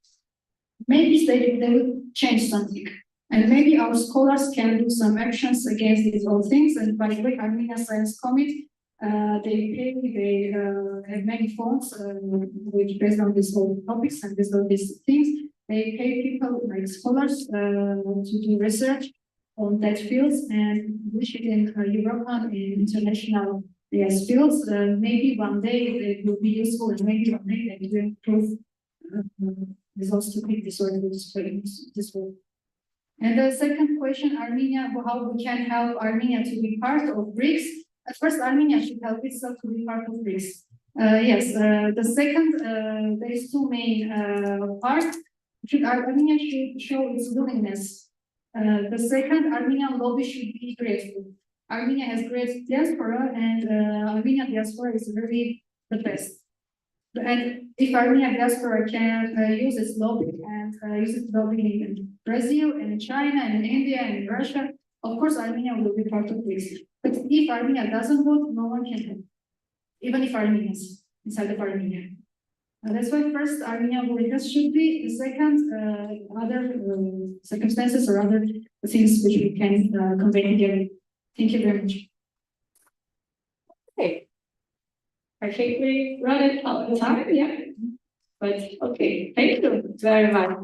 maybe they will change something, and maybe our scholars can do some actions against these old things. And by the way, Armenia Science Committee, they have many funds which based on these old topics and based on these things. They pay people like scholars to do research on that fields and publish it in European and international fields. Maybe one day it will be useful, and maybe one day they will improve results to make this way. And the second question, Armenia, how we can help Armenia to be part of BRICS. At first, Armenia should help itself to be part of BRICS. Yes, the second, there is two main parts. Armenia should show its willingness. The second, Armenian lobby should be grateful. Armenia has great diaspora, and Armenian diaspora is really the best. And if Armenian diaspora can use its lobby and use its lobby in Brazil and in China and in India and in Russia, of course Armenia will be part of this. But if Armenia doesn't vote, no one can help, even if Armenians inside of Armenia. That's why first Armenian willingness should be. The second, other circumstances or other things which we can convey together. Thank you very much. Okay. I think we run it out of time, yeah. But okay, thank you very much.